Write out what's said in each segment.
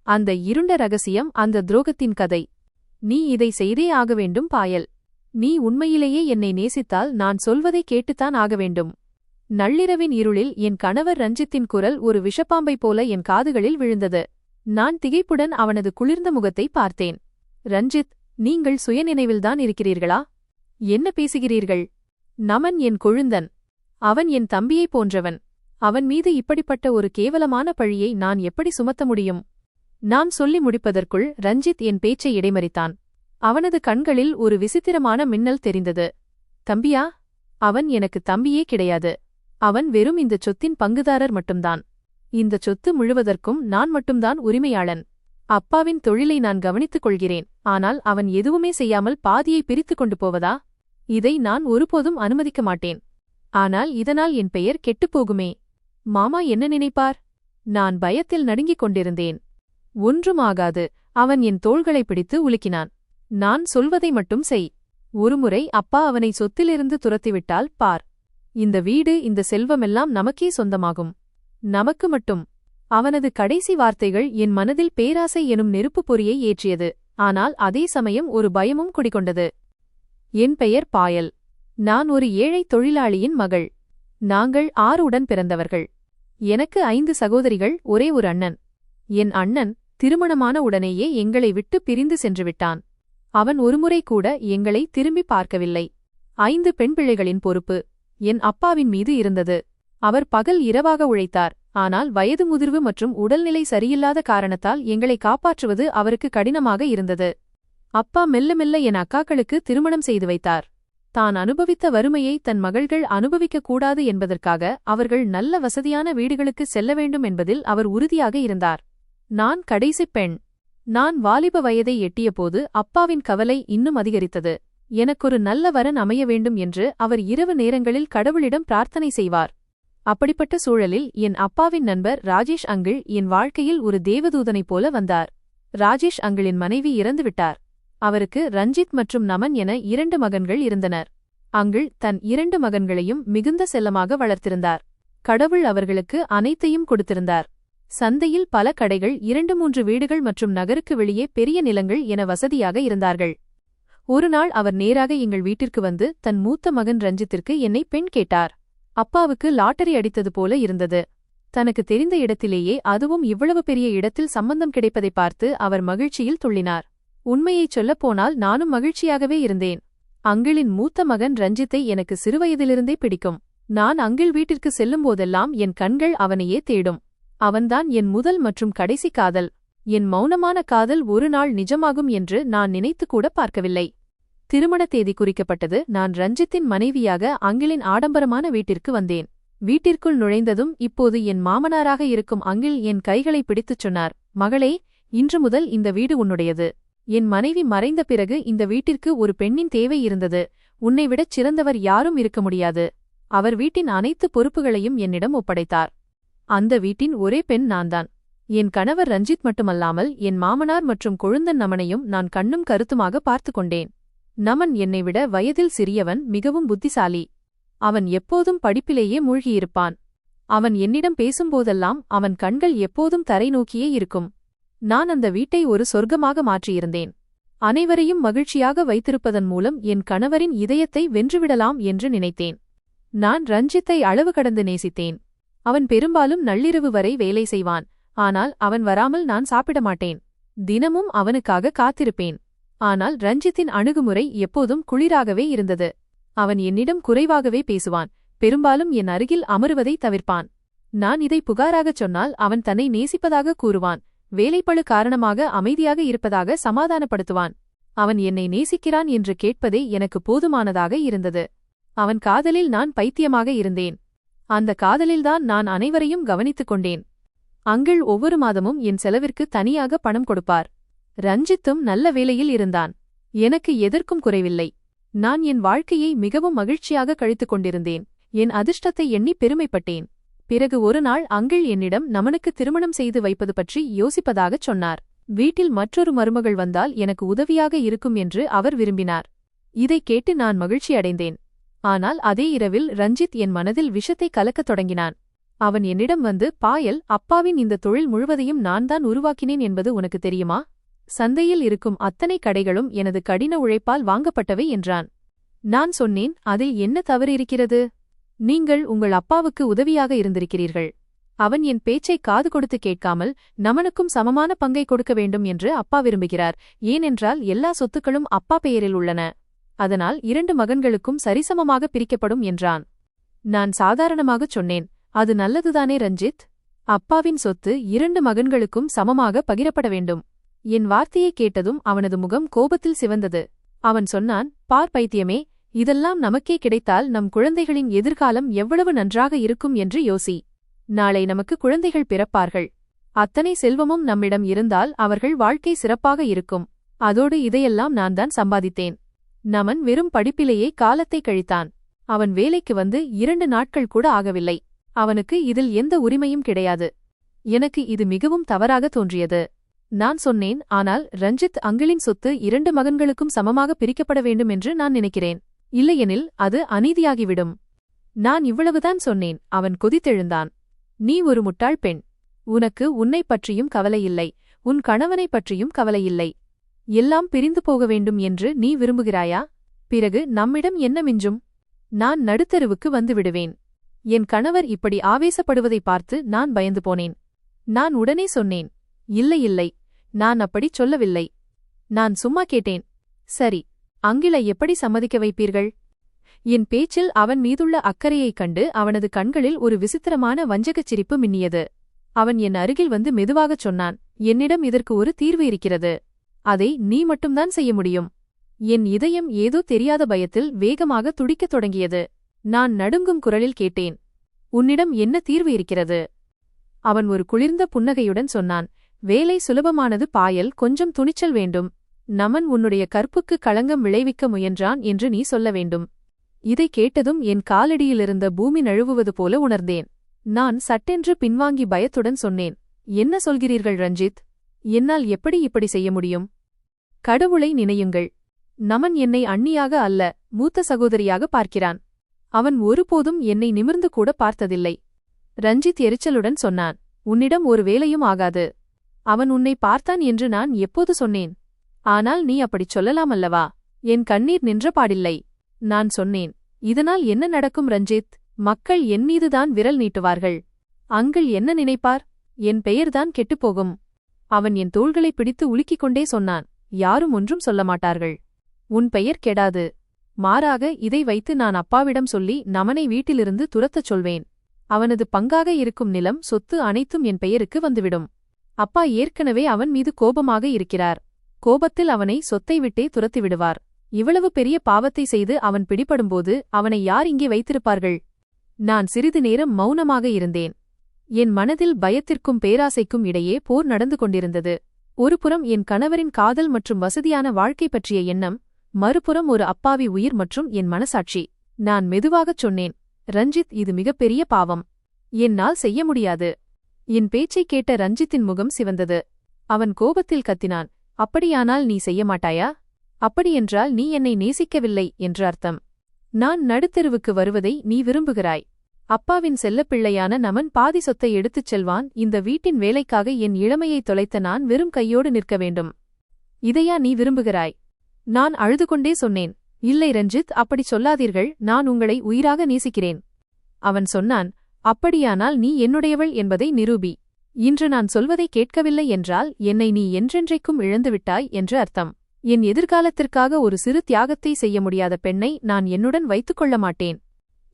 அந்த இருண்ட ரகசியம், அந்த துரோகத்தின் கதை. நீ இதை செய்தே ஆக வேண்டும் பாயல். நீ உண்மையிலேயே என்னை நேசித்தால் நான் சொல்வதை கேட்டுத்தான் ஆக வேண்டும். நள்ளிரவின் இருளில் என் கணவர் ரஞ்சித்தின் குரல் ஒரு விஷப்பாம்பை போல என் காதுகளில் விழுந்தது. நான் திகைப்புடன் அவனது குளிர்ந்த முகத்தை பார்த்தேன். ரஞ்சித், நீங்கள் சுயநினைவில்தான் இருக்கிறீர்களா? என்ன பேசுகிறீர்கள்? நமன் என் கொழுந்தன். அவன் என் தம்பியைப் போன்றவன். அவன் மீது இப்படிப்பட்ட ஒரு கேவலமான பழியை நான் எப்படி சுமத்த முடியும்? நான் சொல்லி முடிப்பதற்குள் ரஞ்சித் என் பேச்சை இடைமறித்தான். அவனது கண்களில் ஒரு விசித்திரமான மின்னல் தெரிந்தது. தம்பியா? அவன் எனக்கு தம்பியே கிடையாது. அவன் வெறும் இந்த சொத்தின் பங்குதாரர் மட்டும்தான். இந்த சொத்து முழுவதற்கும் நான் மட்டும்தான் உரிமையாளன். அப்பாவின் தொழிலை நான் கவனித்துக் கொள்கிறேன். ஆனால் அவன் எதுவுமே செய்யாமல் பாதியை பிரித்துக் கொண்டு போவதா? இதை நான் ஒருபோதும் அனுமதிக்க மாட்டேன். ஆனால் இதனால் என் பெயர் கெட்டுப்போகுமே. மாமா என்ன நினைப்பார்? நான் பயத்தில் நடுங்கிக் கொண்டிருந்தேன். ஒன்றுமாகாது. அவன் என் தோள்களை பிடித்து உலுக்கினான். நான் சொல்வதை மட்டும் செய். ஒருமுறை அப்பா அவனை சொத்திலிருந்து துரத்திவிட்டால் பார், இந்த வீடு, இந்த செல்வமெல்லாம் நமக்கே சொந்தமாகும். நமக்கு மட்டும். அவனது கடைசி வார்த்தைகள் என் மனதில் பேராசை எனும் நெருப்புப் பொறியை ஏற்றியது. ஆனால் அதே சமயம் ஒரு பயமும் குடிகொண்டது. என் பெயர் பாயல். நான் ஒரு ஏழை தொழிலாளியின் மகள். நாங்கள் 6 உடன் பிறந்தவர்கள். எனக்கு 5 சகோதரிகள், ஒரே ஒரு அண்ணன். என் அண்ணன் திருமணமான உடனேயே எங்களை விட்டு பிரிந்து சென்றுவிட்டான். அவன் ஒருமுறை கூட எங்களை திரும்பி பார்க்கவில்லை. 5 பெண் பிள்ளைகளின் பொறுப்பு என் அப்பாவின் மீது இருந்தது. அவர் பகல் இரவாக உழைத்தார். ஆனால் வயது முதிர்வு மற்றும் உடல்நிலை சரியில்லாத காரணத்தால் எங்களை காப்பாற்றுவது அவருக்கு கடினமாக இருந்தது. அப்பா மெல்ல மெல்ல என் அக்காக்களுக்கு திருமணம் செய்து வைத்தார். தான் அனுபவித்த வறுமையை தன் மகள்கள் அனுபவிக்கக் கூடாது என்பதற்காக அவர்கள் நல்ல வசதியான வீடுகளுக்கு செல்ல வேண்டும் என்பதில் அவர் உறுதியாக இருந்தார். நான் கடைசிப் பெண். நான் வாலிப வயதை எட்டியபோது அப்பாவின் கவலை இன்னும் அதிகரித்தது. எனக்கொரு நல்ல வரன் அமைய வேண்டும் என்று அவர் இரவு நேரங்களில் கடவுளிடம் பிரார்த்தனை செய்வார். அப்படிப்பட்ட சூழலில் என் அப்பாவின் நண்பர் ராஜேஷ் அங்கிள் என் வாழ்க்கையில் ஒரு தேவதூதனைப் போல வந்தார். ராஜேஷ் அங்கிளின் மனைவி இறந்துவிட்டார். அவருக்கு ரஞ்சித் மற்றும் நமன் என 2 மகன்கள் இருந்தனர். அங்கிள் தன் 2 மகன்களையும் மிகுந்த செல்லமாக வளர்த்திருந்தார். கடவுள் அவர்களுக்கு அனைத்தையும் கொடுத்திருந்தார். சந்தையில் பல கடைகள், 2-3 வீடுகள் மற்றும் நகருக்கு வெளியே பெரிய நிலங்கள் என வசதியாக இருந்தார்கள். ஒருநாள் அவர் நேராக எங்கள் வீட்டிற்கு வந்து தன் மூத்த மகன் ரஞ்சித்திற்கு என்னை பெண் கேட்டார். அப்பாவுக்கு லாட்டரி அடித்தது போல இருந்தது. தனக்கு தெரிந்த இடத்திலேயே, அதுவும் இவ்வளவு பெரிய இடத்தில் சம்பந்தம் கிடைப்பதை பார்த்து அவர் மகிழ்ச்சியில் துள்ளினார். உண்மையைச் சொல்லப்போனால் நானும் மகிழ்ச்சியாகவே இருந்தேன். அங்கிளின் மூத்த மகன் ரஞ்சித்தை எனக்கு சிறுவயதிலிருந்தே பிடிக்கும். நான் அங்கிள் வீட்டிற்கு செல்லும்போதெல்லாம் என் கண்கள் அவனையே தேடும். அவன்தான் என் முதல் மற்றும் கடைசி காதல். என் மௌனமான காதல் ஒரு நாள் நிஜமாகும் என்று நான் நினைத்துக்கூட பார்க்கவில்லை. திருமண தேதி குறிக்கப்பட்டது. நான் ரஞ்சித்தின் மனைவியாக அங்கிளின் ஆடம்பரமான வீட்டிற்கு வந்தேன். வீட்டிற்குள் நுழைந்ததும் இப்போது என் மாமனாராக இருக்கும் அங்கிள் என் கைகளை பிடித்துச் சொன்னார், மகளே, இன்று முதல் இந்த வீடு உன்னுடையது. என் மனைவி மறைந்த பிறகு இந்த வீட்டிற்கு ஒரு பெண்ணின் தேவை இருந்தது. உன்னைவிடச் சிறந்தவர் யாரும் இருக்க முடியாது. அவர் வீட்டின் அனைத்து பொறுப்புகளையும் என்னிடம் ஒப்படைத்தார். அந்த வீட்டின் ஒரே பெண் நான்தான். என் கணவர் ரஞ்சித் மட்டுமல்லாமல் என் மாமனார் மற்றும் கொழுந்தன் நமனையும் நான் கண்ணும் கருத்துமாக பார்த்து கொண்டேன். நமன் என்னை விட வயதில் சிறியவன், மிகவும் புத்திசாலி. அவன் எப்போதும் படிப்பிலேயே மூழ்கியிருப்பான். அவன் என்னிடம் பேசும்போதெல்லாம் அவன் கண்கள் எப்போதும் தரை நோக்கியே இருக்கும். நான் அந்த வீட்டை ஒரு சொர்க்கமாக மாற்றியிருந்தேன். அனைவரையும் மகிழ்ச்சியாக வைத்திருப்பதன் மூலம் என் கணவரின் இதயத்தை வென்றுவிடலாம் என்று நினைத்தேன். நான் ரஞ்சித்தை அளவு கடந்து நேசித்தேன். அவன் பெரும்பாலும் நள்ளிரவு வரை வேலை செய்வான். ஆனால் அவன் வராமல் நான் சாப்பிட மாட்டேன். தினமும் அவனுக்காக காத்திருப்பேன். ஆனால் ரஞ்சித்தின் அணுகுமுறை எப்போதும் குளிராகவே இருந்தது. அவன் என்னிடம் குறைவாகவே பேசுவான். பெரும்பாலும் என் அருகில் அமருவதை தவிர்ப்பான். நான் இதை புகாராகச் சொன்னால் அவன் தன்னை நேசிப்பதாக கூறுவான். வேலைப்பளு காரணமாக அமைதியாக இருப்பதாக சமாதானப்படுத்துவான். அவன் என்னை நேசிக்கிறான் என்று கேட்பதே எனக்கு போதுமானதாக இருந்தது. அவன் காதலில் நான் பைத்தியமாக இருந்தேன். அந்த காதலில்தான் நான் அனைவரையும் கவனித்துக் கொண்டேன். அங்கிள் ஒவ்வொரு மாதமும் என் செலவிற்கு தனியாக பணம் கொடுப்பார். ரஞ்சித்தும் நல்ல வேலையில் இருந்தான். எனக்கு எதற்கும் குறைவில்லை. நான் என் வாழ்க்கையை மிகவும் மகிழ்ச்சியாக கழித்துக் கொண்டிருந்தேன். என் அதிர்ஷ்டத்தை எண்ணி பெருமைப்பட்டேன். பிறகு ஒரு நாள் அங்கிள் என்னிடம் நமனுக்கு திருமணம் செய்து வைப்பது பற்றி யோசிப்பதாகச் சொன்னார். வீட்டில் மற்றொரு மருமகள் வந்தால் எனக்கு உதவியாக இருக்கும் என்று அவர் விரும்பினார். இதைக் கேட்டு நான் மகிழ்ச்சி அடைந்தேன். ஆனால் அதே இரவில் ரஞ்சித் என் மனதில் விஷத்தை கலக்கத் தொடங்கினான். அவன் என்னிடம் வந்து, பாயல், அப்பாவின் இந்த தொழில் முழுவதையும் நான் உருவாக்கினேன் என்பது உனக்கு தெரியுமா? சந்தையில் இருக்கும் அத்தனை கடைகளும் எனது கடின உழைப்பால் வாங்கப்பட்டவை என்றான். நான் சொன்னேன், அதில் என்ன தவறு இருக்கிறது? நீங்கள் உங்கள் அப்பாவுக்கு உதவியாக இருந்திருக்கிறீர்கள். அவன் என் பேச்சை காது கொடுத்து கேட்காமல், நமனுக்கும் சமமான பங்கை கொடுக்க வேண்டும் என்று அப்பா விரும்புகிறார். ஏனென்றால் எல்லா சொத்துக்களும் அப்பா பெயரில் உள்ளன. அதனால் 2 மகன்களுக்கும் சரிசமமாக பிரிக்கப்படும் என்றான். நான் சாதாரணமாகச் சொன்னேன், அது நல்லதுதானே ரஞ்சித்? அப்பாவின் சொத்து 2 மகன்களுக்கும் சமமாக பகிரப்பட வேண்டும். என் வார்த்தையை கேட்டதும் அவனது முகம் கோபத்தில் சிவந்தது. அவன் சொன்னான், பார் பைத்தியமே, இதெல்லாம் நமக்கே கிடைத்தால் நம் குழந்தைகளின் எதிர்காலம் எவ்வளவு நன்றாக இருக்கும் என்று யோசி. நாளை நமக்கு குழந்தைகள் பிறப்பார்கள். அத்தனை செல்வமும் நம்மிடம் இருந்தால் அவர்கள் வாழ்க்கை சிறப்பாக இருக்கும். அதோடு இதையெல்லாம் நான் சம்பாதித்தேன். நமன் வெறும் படிப்பிலேயே காலத்தை கழித்தான். அவன் வேலைக்கு வந்து 2 நாட்கள் கூட ஆகவில்லை. அவனுக்கு இதில் எந்த உரிமையும் கிடையாது. எனக்கு இது மிகவும் தவறாக தோன்றியது. நான் சொன்னேன், ஆனால் ரஞ்சித் அங்கிளின் சொத்து 2 மகன்களுக்கும் சமமாக பிரிக்கப்பட வேண்டும் என்று நான் நினைக்கிறேன். இல்லையெனில் அது அநீதியாகிவிடும். நான் இவ்வளவுதான் சொன்னேன். அவன் கொதித்தெழுந்தான். நீ ஒரு முட்டாள் பெண். உனக்கு உன்னைப் பற்றியும் கவலையில்லை, உன் கணவனைப் பற்றியும் கவலையில்லை. எல்லாம் பிரிந்து போக வேண்டும் என்று நீ விரும்புகிறாயா? பிறகு நம்மிடம் என்ன மிஞ்சும்? நான் நடுத்தருவுக்கு வந்துவிடுவேன். என் கணவர் இப்படி ஆவேசப்படுவதை பார்த்து நான் பயந்து போனேன். நான் உடனே சொன்னேன், இல்லை, நான் அப்படிச் சொல்லவில்லை. நான் சும்மா கேட்டேன். சரி, அங்கிளை எப்படி சம்மதிக்க வைப்பீர்கள்? என் பேச்சில் அவன் மீதுள்ள அக்கறையைக் கண்டு அவனது கண்களில் ஒரு விசித்திரமான வஞ்சகச் சிரிப்பு மின்னியது. அவன் என் அருகில் வந்து மெதுவாகச் சொன்னான், என்னிடம் இதற்கு ஒரு தீர்வு இருக்கிறது. அதை நீ மட்டும்தான் செய்ய முடியும். என் இதயம் ஏதோ தெரியாத பயத்தில் வேகமாக துடிக்கத் தொடங்கியது. நான் நடுங்கும் குரலில் கேட்டேன், உன்னிடம் என்ன தீர்வு இருக்கிறது? அவன் ஒரு குளிர்ந்த புன்னகையுடன் சொன்னான், வேலை சுலபமானது பாயல், கொஞ்சம் துணிச்சல் வேண்டும். நமன் உன்னுடைய கற்புக்கு களங்கம் விளைவிக்க முயன்றான் என்று நீ சொல்ல வேண்டும். இதை கேட்டதும் என் காலடியிலிருந்த பூமி நழுவுவது போல உணர்ந்தேன். நான் சட்டென்று பின்வாங்கி பயத்துடன் சொன்னேன், என்ன சொல்கிறீர்கள் ரஞ்சித்? என்னால் இப்படி செய்ய முடியும்? கடவுளை நினையுங்கள். நமன் என்னை அண்ணியாக அல்ல, மூத்த சகோதரியாக பார்க்கிறான். அவன் ஒருபோதும் என்னை நிமிர்ந்து கூட பார்த்ததில்லை. ரஞ்சித் எரிச்சலுடன் சொன்னான், உன்னிடம் ஒரு வேலையும் ஆகாது. அவன் உன்னை பார்த்தான் என்று நான் எப்போது சொன்னேன்? ஆனால் நீ அப்படிச் சொல்லலாமல்லவா? என் கண்ணீர் நின்றபாடில்லை. நான் சொன்னேன், இதனால் என்ன நடக்கும் ரஞ்சித்? மக்கள் என் மீதுதான் விரல் நீட்டுவார்கள். அங்கிள் என்ன நினைப்பார்? என் பெயர்தான் கெட்டுப்போகும். அவன் என் தோள்களை பிடித்து உலுக்கிக் கொண்டே சொன்னான், யாரும் ஒன்றும் சொல்ல மாட்டார்கள். உன் பெயர் கெடாது. மாறாக இதை வைத்து நான் அப்பாவிடம் சொல்லி நமனை வீட்டிலிருந்து துரத்தச் சொல்வேன். அவனது பங்காக இருக்கும் நிலம், சொத்து அனைத்தும் என் பெயருக்கு வந்துவிடும். அப்பா ஏற்கனவே அவன் மீது கோபமாக இருக்கிறார். கோபத்தில் அவனை சொத்தை விட்டே துரத்திவிடுவார். இவ்வளவு பெரிய பாவத்தை செய்து அவன் பிடிபடும்போது அவனை யார் இங்கே வைத்திருப்பார்கள்? நான் சிறிது நேரம் மௌனமாக இருந்தேன். என் மனதில் பயத்திற்கும் பேராசைக்கும் இடையே போர் நடந்து கொண்டிருந்தது. ஒருபுறம் என் கணவரின் காதல் மற்றும் வசதியான வாழ்க்கை பற்றிய எண்ணம், மறுபுறம் ஒரு அப்பாவி உயிர் மற்றும் என் மனசாட்சி. நான் மெதுவாகச் சொன்னேன், ரஞ்சித், இது மிகப்பெரிய பாவம். என்னால் செய்ய முடியாது. என் பேச்சைக் கேட்ட ரஞ்சித்தின் முகம் சிவந்தது. அவன் கோபத்தில் கத்தினான், அப்படியானால் நீ செய்ய மாட்டாயா? அப்படியென்றால் நீ என்னை நேசிக்கவில்லை என்று அர்த்தம். நான் நடுத்தெருவுக்கு வருவதை நீ விரும்புகிறாய். அப்பாவின் செல்லப்பிள்ளையான நமன் பாதி சொத்தை எடுத்துச் செல்வான். இந்த வீட்டின் வேலைக்காக என் இளமையை தொலைத்த நான் வெறும் கையோடு நிற்க வேண்டும். இதையா நீ விரும்புகிறாய்? நான் அழுது கொண்டே சொன்னேன், இல்லை ரஞ்சித், அப்படி சொல்லாதீர்கள், நான் உங்களை உயிராக நேசிக்கிறேன். அவன் சொன்னான், அப்படியானால் நீ என்னுடையவள் என்பதை நிரூபி. இன்று நான் சொல்வதை கேட்கவில்லை என்றால் என்னை நீ என்றென்றைக்கும் இழந்துவிட்டாய் என்று அர்த்தம். என் எதிர்காலத்திற்காக ஒரு சிறு தியாகத்தை செய்ய முடியாத பெண்ணை நான் என்னுடன் வைத்துக்கொள்ள மாட்டேன்.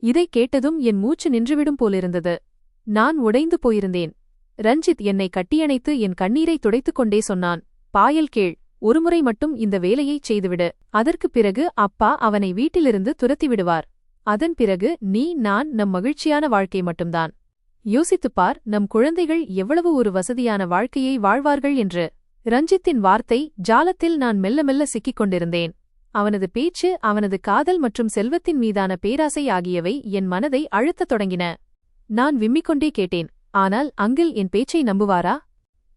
இதைக் கேட்டதும் என் மூச்சு நின்றுவிடும் போலிருந்தது. நான் உடைந்து போயிருந்தேன். ரஞ்சித் என்னை கட்டியணைத்து என் கண்ணீரை துடைத்துக் கொண்டே சொன்னான், பாயல் கேள், ஒருமுறை மட்டும் இந்த வேலையைச் செய்துவிடு. அதற்குப் பிறகு அப்பா அவனை வீட்டிலிருந்து துரத்திவிடுவார். அதன் பிறகு நீ, நான், நம் மகிழ்ச்சியான வாழ்க்கை மட்டும்தான். யோசித்துப்பார், நம் குழந்தைகள் எவ்வளவு ஒரு வசதியான வாழ்க்கையை வாழ்வார்கள் என்று. ரஞ்சித்தின் வார்த்தை ஜாலத்தில் நான் மெல்ல மெல்ல சிக்கிக் கொண்டிருந்தேன். அவனது பேச்சு, அவனது காதல் மற்றும் செல்வத்தின் மீதான பேராசை ஆகியவை என் மனதை அழுத்தத் தொடங்கின. நான் விம்மிக்கொண்டே கேட்டேன், ஆனால் அங்கிள் என் பேச்சை நம்புவாரா?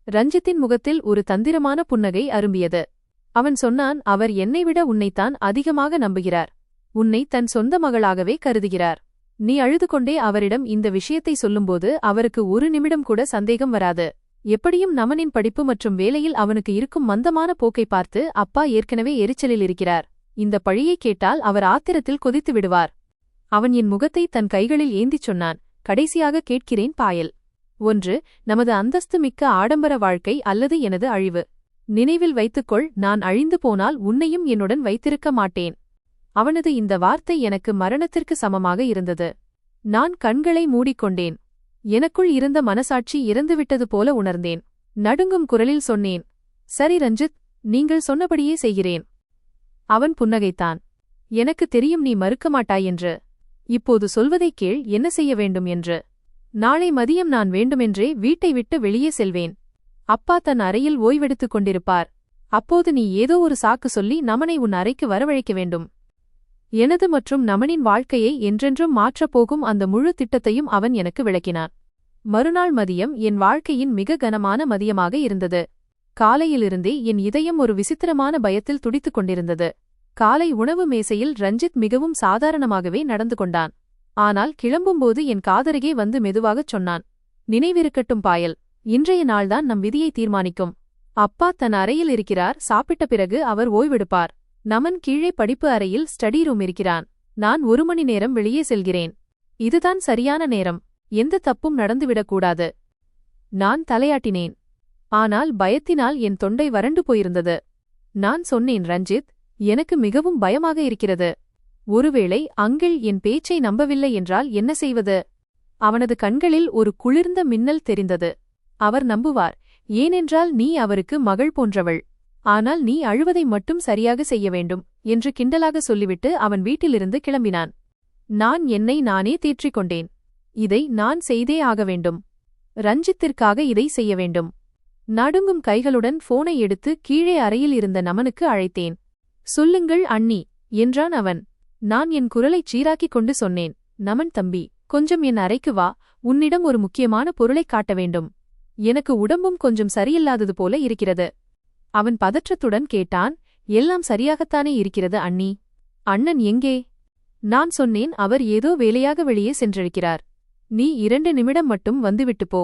ரஞ்சித்தின் முகத்தில் ஒரு தந்திரமான புன்னகை அரும்பியது. அவன் சொன்னான், அவர் என்னைவிட உன்னைத்தான் அதிகமாக நம்புகிறார். உன்னை தன் சொந்த மகளாகவே கருதுகிறார். நீ அழுது கொண்டே அவரிடம் இந்த விஷயத்தை சொல்லும்போது அவருக்கு ஒரு நிமிடம் கூட சந்தேகம் வராது. எப்படியும் நமனின் படிப்பு மற்றும் வேலையில் அவனுக்கு இருக்கும் மந்தமான போக்கை பார்த்து அப்பா ஏற்கனவே எரிச்சலில் இருக்கிறார். இந்த பழியை கேட்டால் அவர் ஆத்திரத்தில் கொதித்து விடுவார். அவன் என் முகத்தை தன் கைகளில் ஏந்திச் சொன்னான். கடைசியாக கேட்கிறேன் பாயல். ஒன்று, நமது அந்தஸ்து மிக்க ஆடம்பர வாழ்க்கை அல்லது எனது அழிவு. நினைவில் வைத்துக்கொள், நான் அழிந்து போனால் உன்னையும் என்னுடன் வைத்திருக்க மாட்டேன். அவனது இந்த வார்த்தை எனக்கு மரணத்திற்கு சமமாக இருந்தது. நான் கண்களை மூடிக்கொண்டேன். எனக்குள் இருந்த மனசாட்சி இறந்துவிட்டது போல உணர்ந்தேன். நடுங்கும் குரலில் சொன்னேன், சரி ரஞ்சித், நீங்கள் சொன்னபடியே செய்கிறேன். அவன் புன்னகைத்தான். எனக்கு தெரியும் நீ மறுக்க மாட்டாய் என்று. இப்போது சொல்வதைக் கேள், என்ன செய்ய வேண்டும் என்று. நாளை மதியம் நான் வேண்டுமென்றே வீட்டை விட்டு வெளியே செல்வேன். அப்பா தன் அறையில் ஓய்வெடுத்துக் கொண்டிருப்பார். அப்போது நீ ஏதோ ஒரு சாக்கு சொல்லி நமனை உன் அறைக்கு வரவழைக்க வேண்டும். எனது மற்றும் நமனின் வாழ்க்கையை என்றென்றும் மாற்றப்போகும் அந்த முழு திட்டத்தையும் அவன் எனக்கு விளக்கினான். மறுநாள் மதியம் என் வாழ்க்கையின் மிக கனமான மதியமாக இருந்தது. காலையிலிருந்தே என் இதயம் ஒரு விசித்திரமான பயத்தில் துடித்துக் கொண்டிருந்தது. காலை உணவு மேசையில் ரஞ்சித் மிகவும் சாதாரணமாகவே நடந்து கொண்டான். ஆனால் கிளம்பும்போது என் காதருகே வந்து மெதுவாகச் சொன்னான், நினைவிருக்கட்டும் பாயல், இன்றைய நாள்தான் நம் விதியை தீர்மானிக்கும். அப்பா தன் அறையில் இருக்கிறார், சாப்பிட்ட பிறகு அவர் ஓய்வெடுப்பார். நமன் கீழே படிப்பு அறையில் ஸ்டடி ரூம் இருக்கிறான். நான் 1 மணி நேரம் வெளியே செல்கிறேன். இதுதான் சரியான நேரம். எந்த தப்பும் நடந்துவிடக்கூடாது. நான் தலையாட்டினேன். ஆனால் பயத்தினால் என் தொண்டை வறண்டு போயிருந்தது. நான் சொன்னேன், ரஞ்சித், எனக்கு மிகவும் பயமாக இருக்கிறது. ஒருவேளை அங்கிள் என் பேச்சை நம்பவில்லை என்றால் என்ன செய்வது? அவனது கண்களில் ஒரு குளிர்ந்த மின்னல் தெரிந்தது. அவர் நம்புவார், ஏனென்றால் நீ அவருக்கு மகள் போன்றவள். ஆனால் நீ அழுவதை மட்டும் சரியாக செய்ய வேண்டும் என்று கிண்டலாக சொல்லிவிட்டு அவன் வீட்டிலிருந்து கிளம்பினான். நான் என்னை நானே தேற்றிக் கொண்டேன். இதை நான் செய்தே ஆக வேண்டும். ரஞ்சித்திற்காக இதை செய்ய வேண்டும். நடுங்கும் கைகளுடன் போனை எடுத்து கீழே அறையில் இருந்த நமனுக்கு அழைத்தேன். சொல்லுங்கள் அண்ணி என்றான் அவன். நான் என் குரலைச் சீராக்கிக் கொண்டு சொன்னேன், நமன் தம்பி, கொஞ்சம் என் அறைக்கு வா, உன்னிடம் ஒரு முக்கியமான பொருளைக் காட்ட வேண்டும். எனக்கு உடம்பும் கொஞ்சம் சரியில்லாதது போல இருக்கிறது. அவன் பதற்றத்துடன் கேட்டான், எல்லாம் சரியாகத்தானே இருக்கிறது அண்ணி. அண்ணன் எங்கே? நான் சொன்னேன், அவர் ஏதோ வேலையாக வெளியே சென்றிருக்கிறார். நீ 2 நிமிடம் மட்டும் வந்துவிட்டு போ.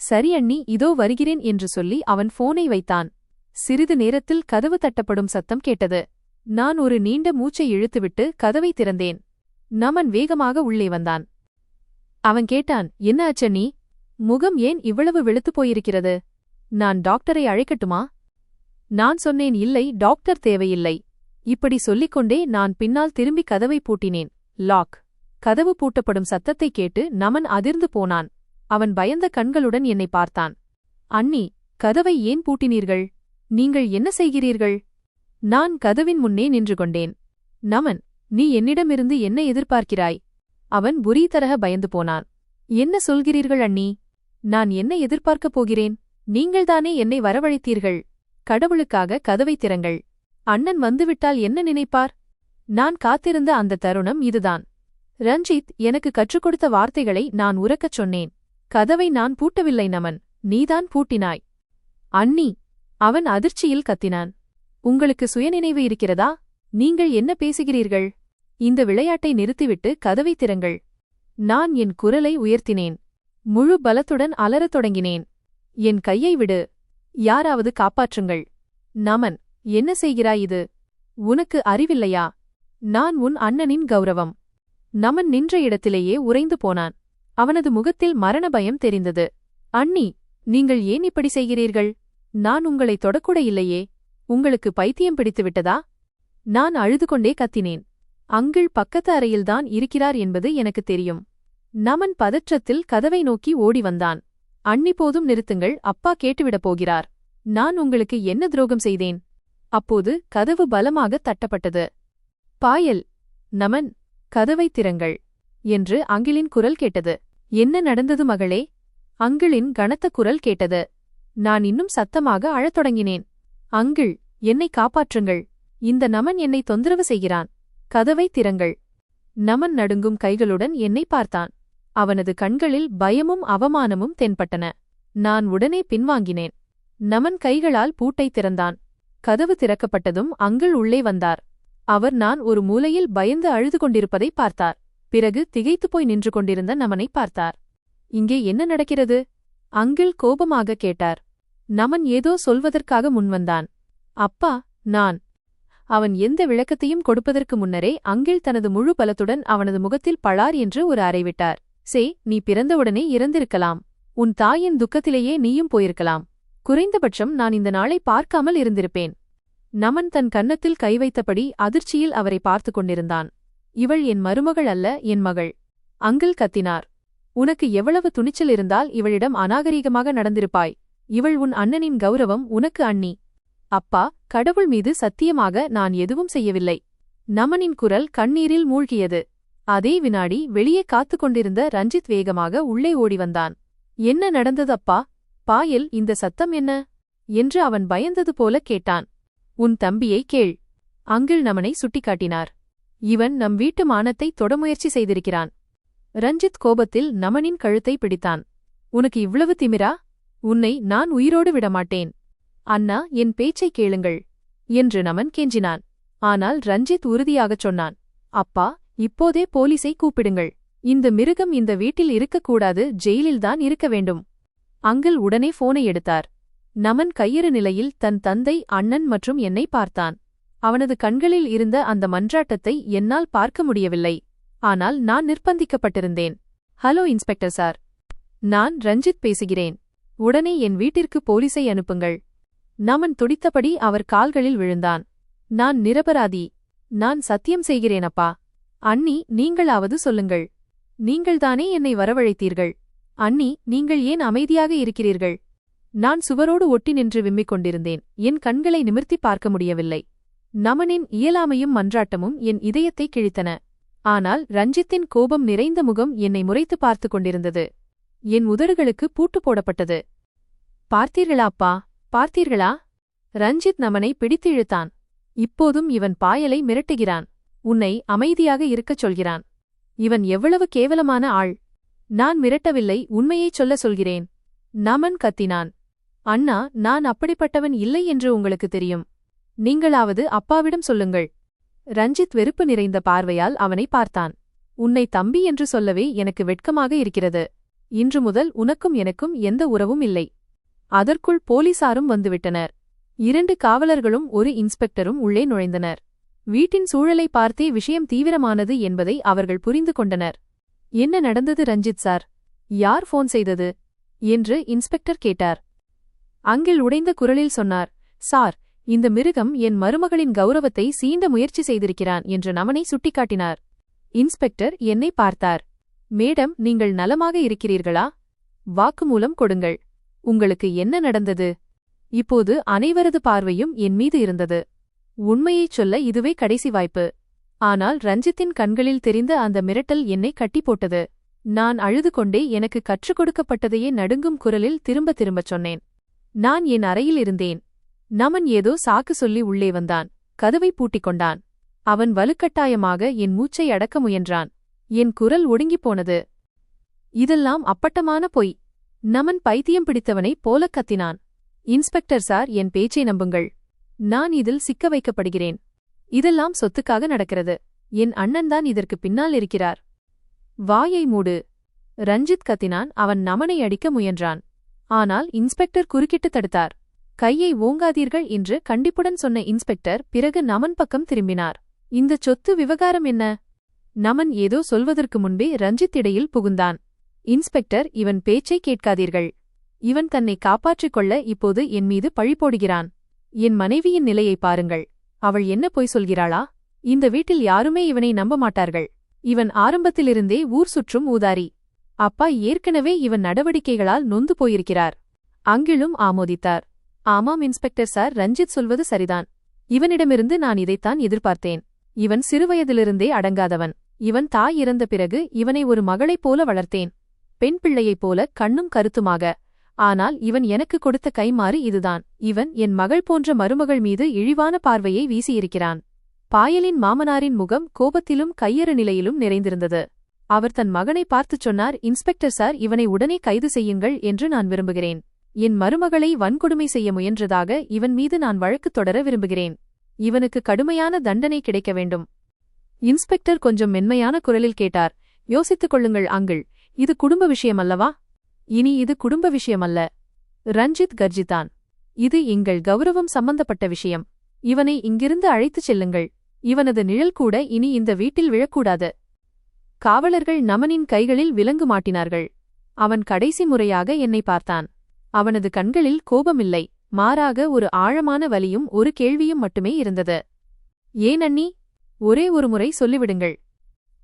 சரி அண்ணி, இதோ வருகிறேன் என்று சொல்லி அவன் போனை வைத்தான். சிறிது நேரத்தில் கதவு தட்டப்படும் சத்தம் கேட்டது. நான் ஒரு நீண்ட மூச்சை இழுத்துவிட்டு கதவை திறந்தேன். நமன் வேகமாக உள்ளே வந்தான். அவன் கேட்டான், என்ன அச்சண்ணி? முகம் ஏன் இவ்வளவு வெளுத்துப் போயிருக்கிறது? நான் டாக்டரை அழைக்கட்டுமா? நான் சொன்னேன், இல்லை, டாக்டர் தேவையில்லை. இப்படி சொல்லிக்கொண்டே நான் பின்னால் திரும்பி கதவை பூட்டினேன். லாக். கதவு பூட்டப்படும் சத்தத்தைக் கேட்டு நமன் அதிர்ந்து போனான். அவன் பயந்த கண்களுடன் என்னை பார்த்தான். அண்ணி, கதவை ஏன் பூட்டினீர்கள்? நீங்கள் என்ன செய்கிறீர்கள்? நான் கதவின் முன்னே நின்று கொண்டேன். நமன், நீ என்னிடமிருந்து என்ன எதிர்பார்க்கிறாய்? அவன் புரீதரக பயந்து போனான். என்ன சொல்கிறீர்கள் அண்ணி? நான் என்ன எதிர்பார்க்கப் போகிறேன்? நீங்கள்தானே என்னை வரவழைத்தீர்கள். கடவுளுக்காக கதவை திறங்கள். அண்ணன் வந்துவிட்டால் என்ன நினைப்பார்? நான் காத்திருந்த அந்த தருணம் இதுதான். ரஞ்சித் எனக்கு கற்றுக் கொடுத்த வார்த்தைகளை நான் உரக்கச் சொன்னேன். கதவை நான் பூட்டவில்லை நமன், நீதான் பூட்டினாய். அண்ணி! அவன் அதிர்ச்சியில் கத்தினான். உங்களுக்கு சுயநினைவு இருக்கிறதா? நீங்கள் என்ன பேசுகிறீர்கள்? இந்த விளையாட்டை நிறுத்திவிட்டு கதவை திறங்கள். நான் என் குரலை உயர்த்தினேன். முழு பலத்துடன் அலறத் தொடங்கினேன். என் கையை விடு. யாராவது காப்பாற்றுங்கள். நமன், என்ன செய்கிறாய் இது? உனக்கு அறிவில்லையா? நான் உன் அண்ணனின் கௌரவம். நமன் நின்ற இடத்திலேயே உறைந்து போனான். அவனது முகத்தில் மரண பயம் தெரிந்தது. அண்ணி, நீங்கள் ஏன் இப்படி செய்கிறீர்கள்? நான் உங்களை தொடக்கூட இல்லையே. உங்களுக்கு பைத்தியம் பிடித்துவிட்டதா? நான் அழுது கொண்டே கத்தினேன். அங்கிள் பக்கத்து அறையில்தான் இருக்கிறார் என்பது எனக்கு தெரியும். நமன் பதற்றத்தில் கதவை நோக்கி ஓடி வந்தான். அண்ணி, போதும் நிறுத்துங்கள், அப்பா கேட்டுவிடப் போகிறார். நான் உங்களுக்கு என்ன துரோகம் செய்தேன்? அப்போது கதவு பலமாக தட்டப்பட்டது. பாயல்! நமன், கதவை திறங்கள் என்று அங்கிளின் குரல் கேட்டது. என்ன நடந்தது மகளே? அங்கிளின் கனத்த குரல் கேட்டது. நான் இன்னும் சத்தமாக அழத் தொடங்கினேன். அங்கிள், என்னை காப்பாற்றுங்கள். இந்த நமன் என்னை தொந்தரவு செய்கிறான். கதவை திறங்கள். நமன் நடுங்கும் கைகளுடன் என்னை பார்த்தான். அவனது கண்களில் பயமும் அவமானமும் தென்பட்டன. நான் உடனே பின்வாங்கினேன். நமன் கைகளால் பூட்டை திறந்தான். கதவு திறக்கப்பட்டதும் அங்கிள் உள்ளே வந்தார். அவர் நான் ஒரு மூலையில் பயந்து அழுது கொண்டிருப்பதை பார்த்தார். பிறகு திகைத்துப்போய் நின்று கொண்டிருந்த நமனை பார்த்தார். இங்கே என்ன நடக்கிறது? அங்கிள் கோபமாக கேட்டார். நமன் ஏதோ சொல்வதற்காக முன்வந்தான். அப்பா, நான். அவன் எந்த விளக்கத்தையும் கொடுப்பதற்கு முன்னரே அங்கிள் தனது முழு பலத்துடன் அவனது முகத்தில் பளார் என்று ஒரு அறைவிட்டார். சே, நீ பிறந்தவுடனே இறந்திருக்கலாம். உன் தாயின் துக்கத்திலேயே நீயும் போயிருக்கலாம். குறைந்தபட்சம் நான் இந்த நாளை பார்க்காமல் இருந்திருப்பேன். நமன் தன் கன்னத்தில் கை வைத்தபடி அதிர்ச்சியில் அவரை பார்த்து கொண்டிருந்தான். இவள் என் மருமகள் அல்ல, என் மகள். அங்கிள் கத்தினார். உனக்கு எவ்வளவு துணிச்சல் இருந்தால் இவளிடம் அநாகரீகமாக நடந்திருப்பாய். இவள் உன் அண்ணனின் கௌரவம், உனக்கு அண்ணி. அப்பா, கடவுள் மீது சத்தியமாக நான் எதுவும் செய்யவில்லை. நமனின் குரல் கண்ணீரில் மூழ்கியது. அதே வினாடி வெளியே காத்துக் கொண்டிருந்த ரஞ்சித் வேகமாக உள்ளே ஓடி வந்தான். என்ன நடந்தது அப்பா? பாயல், இந்த சத்தம் என்ன என்று அவன் பயந்தது போல கேட்டான். உன் தம்பியை கேள். அங்கிள் நமனை சுட்டிக்காட்டினார். இவன் நம் வீட்டு மானத்தை தொட முயற்சி செய்திருக்கிறான். ரஞ்சித் கோபத்தில் நமனின் கழுத்தை பிடித்தான். உனக்கு இவ்வளவு திமிரா? உன்னை நான் உயிரோடு விடமாட்டேன். அண்ணா, என் பேச்சைக் கேளுங்கள் என்று நமன் கெஞ்சினான். ஆனால் ரஞ்சித் உறுதியாகச் சொன்னான். அப்பா, இப்போதே போலீஸை கூப்பிடுங்கள். இந்த மிருகம் இந்த வீட்டில் இருக்கக்கூடாது, ஜெயிலில்தான் இருக்க வேண்டும். அங்கிள் உடனே போனை எடுத்தார். நமன் கையறு நிலையில் தன் தந்தை, அண்ணன் மற்றும் என்னை பார்த்தான். அவனது கண்களில் இருந்த அந்த மன்றாட்டத்தை என்னால் பார்க்க முடியவில்லை. ஆனால் நான் நிர்பந்திக்கப்பட்டிருந்தேன். ஹலோ இன்ஸ்பெக்டர் சார், நான் ரஞ்சித் பேசுகிறேன். உடனே என் வீட்டிற்கு போலீஸை அனுப்புங்கள். நமன் துடித்தபடி அவர் கால்களில் விழுந்தான். நான் நிரபராதி. நான் சத்தியம் செய்கிறேனப்பா. அண்ணி, நீங்களாவது சொல்லுங்கள். நீங்கள்தானே என்னை வரவழைத்தீர்கள். அண்ணி, நீங்கள் ஏன் அமைதியாக இருக்கிறீர்கள்? நான் சுவரோடு ஒட்டி நின்று விம்மிக் கொண்டிருந்தேன். என் கண்களை நிமிர்த்தி பார்க்க முடியவில்லை. நமனின் இயலாமையும் மன்றாட்டமும் என் இதயத்தை கிழித்தன. ஆனால் ரஞ்சித்தின் கோபம் நிறைந்த முகம் என்னை முறைத்து பார்த்து கொண்டிருந்தது. என் உதடுகளுக்கு பூட்டு போடப்பட்டது. பார்த்தீர்களா அப்பா, பார்த்தீர்களா? ரஞ்சித் நமனை பிடித்து இழுத்தான். இப்போதும் இவன் பாயலை மிரட்டுகிறான். உன்னை அமைதியாக இருக்கச் சொல்கிறான். இவன் எவ்வளவு கேவலமான ஆள்! நான் மிரட்டவில்லை, உண்மையைச் சொல்கிறேன். நமன் கத்தினான். அண்ணா, நான் அப்படிப்பட்டவன் இல்லை என்று உங்களுக்கு தெரியும். நீங்களாவது அப்பாவிடம் சொல்லுங்கள். ரஞ்சித் வெறுப்பு நிறைந்த பார்வையால் அவனை பார்த்தான். உன்னை தம்பி என்று சொல்லவே எனக்கு வெட்கமாக இருக்கிறது. இன்று முதல் உனக்கும் எனக்கும் எந்த உறவும் இல்லை. அதற்குள் போலீசாரும் வந்துவிட்டனர். 2 காவலர்களும் ஒரு இன்ஸ்பெக்டரும் உள்ளே நுழைந்தனர். வீட்டின் சூழலை பார்த்தே விஷயம் தீவிரமானது என்பதை அவர்கள் புரிந்து கொண்டனர். என்ன நடந்தது ரஞ்சித் சார்? யார் போன் செய்தது என்று இன்ஸ்பெக்டர் கேட்டார். அங்கிள் உடைந்த குரலில் சொன்னார். சார், இந்த மிருகம் என் மருமகளின் கௌரவத்தை சீண்ட முயற்சி செய்திருக்கிறான் என்று நமனை சுட்டிக்காட்டினார். இன்ஸ்பெக்டர் என்னை பார்த்தார். மேடம், நீங்கள் நலமாக இருக்கிறீர்களா? வாக்குமூலம் கொடுங்கள். உங்களுக்கு என்ன நடந்தது? இப்போது அனைவரது பார்வையும் என் மீது இருந்தது. உண்மையைச் சொல்ல இதுவே கடைசி வாய்ப்பு. ஆனால் ரஞ்சித்தின் கண்களில் தெரிந்த அந்த மிரட்டல் என்னை கட்டி போட்டது. நான் அழுது கொண்டே எனக்கு கற்றுக் கொடுக்கப்பட்டதையே நடுங்கும் குரலில் திரும்ப திரும்பச் சொன்னேன். நான் என் அறையில் இருந்தேன். நமன் ஏதோ சாக்கு சொல்லி உள்ளே வந்தான். கதவை பூட்டிக் கொண்டான். அவன் வலுக்கட்டாயமாக என் மூச்சை அடக்க முயன்றான். என் குரல் ஒடுங்கிப் போனது. இதெல்லாம் அப்பட்டமான பொய். நமன் பைத்தியம் பிடித்தவனைப் போலக் கத்தினான். இன்ஸ்பெக்டர் சார், என் பேச்சை நம்புங்கள். நான் இதில் சிக்க வைக்கப்படுகிறேன். இதெல்லாம் சொத்துக்காக நடக்கிறது. என் அண்ணன்தான் இதற்கு பின்னால் இருக்கிறார். வாயை மூடு! ரஞ்சித் கத்தினான். அவன் நமனை அடிக்க முயன்றான். ஆனால் இன்ஸ்பெக்டர் குறுக்கிட்டு தடுத்தார். கையை ஓங்காதீர்கள் என்று கண்டிப்புடன் சொன்ன இன்ஸ்பெக்டர் பிறகு நமன் பக்கம் திரும்பினார். இந்த சொத்து விவகாரம் என்ன? நமன் ஏதோ சொல்வதற்கு முன்பே ரஞ்சித் இடையில் புகுந்தான். இன்ஸ்பெக்டர், இவன் பேச்சை கேட்காதீர்கள். இவன் தன்னை காப்பாற்றிக் கொள்ள இப்போது என் மீது பழி போடுகிறான். என் மனைவியின் நிலையை பாருங்கள். அவள் என்ன பொய் சொல்கிறாளா? இந்த வீட்டில் யாருமே இவனை நம்ப மாட்டார்கள். இவன் ஆரம்பத்திலிருந்தே ஊர் சுற்றும் ஊதாரி. அப்பா ஏற்கனவே இவன் நடவடிக்கைகளால் நொந்து போயிருக்கிறார். அங்கிளும் ஆமோதித்தார். ஆமாம் இன்ஸ்பெக்டர் சார், ரஞ்சித் சொல்வது சரிதான். இவனிடமிருந்து நான் இதைத்தான் எதிர்பார்த்தேன். இவன் சிறுவயதிலிருந்தே அடங்காதவன். இவன் தாய் இறந்த பிறகு இவனை ஒரு மகளைப் போல வளர்த்தேன். பெண் பிள்ளையைப் போல கண்ணும் கருத்துமாக. ஆனால் இவன் எனக்கு கொடுத்த கைமாறு இதுதான். இவன் என் மகள் போன்ற மருமகள் மீது இழிவான பார்வையை வீசியிருக்கிறான். பாயலின் மாமனாரின் முகம் கோபத்திலும் கையறு நிலையிலும் நிறைந்திருந்தது. அவர் தன் மகனை பார்த்துச் சொன்னார். இன்ஸ்பெக்டர் சார், இவனை உடனே கைது செய்யுங்கள் என்று நான் விரும்புகிறேன். என் மருமகளை வன்கொடுமை செய்ய முயன்றதாக இவன் மீது நான் வழக்கு தொடர விரும்புகிறேன். இவனுக்கு கடுமையான தண்டனை கிடைக்க வேண்டும். இன்ஸ்பெக்டர் கொஞ்சம் மென்மையான குரலில் கேட்டார். யோசித்துக் கொள்ளுங்கள் அங்கிள், இது குடும்ப விஷயமல்லவா? இனி இது குடும்ப விஷயமல்ல. ரஞ்சித் கர்ஜித்தான். இது எங்கள் கௌரவம் சம்பந்தப்பட்ட விஷயம். இவனை இங்கிருந்து அழைத்துச் செல்லுங்கள். இவனது நிழல் கூட இனி இந்த வீட்டில் விழக்கூடாது. காவலர்கள் நமனின் கைகளில் விலங்கு மாட்டினார்கள். அவன் கடைசி முறையாக என்னை பார்த்தான். அவனது கண்களில் கோபமில்லை, மாறாக ஒரு ஆழமான வலியும் ஒரு கேள்வியும் மட்டுமே இருந்தது. ஏன் அண்ணி? ஒரே ஒரு முறை சொல்லிவிடுங்கள்.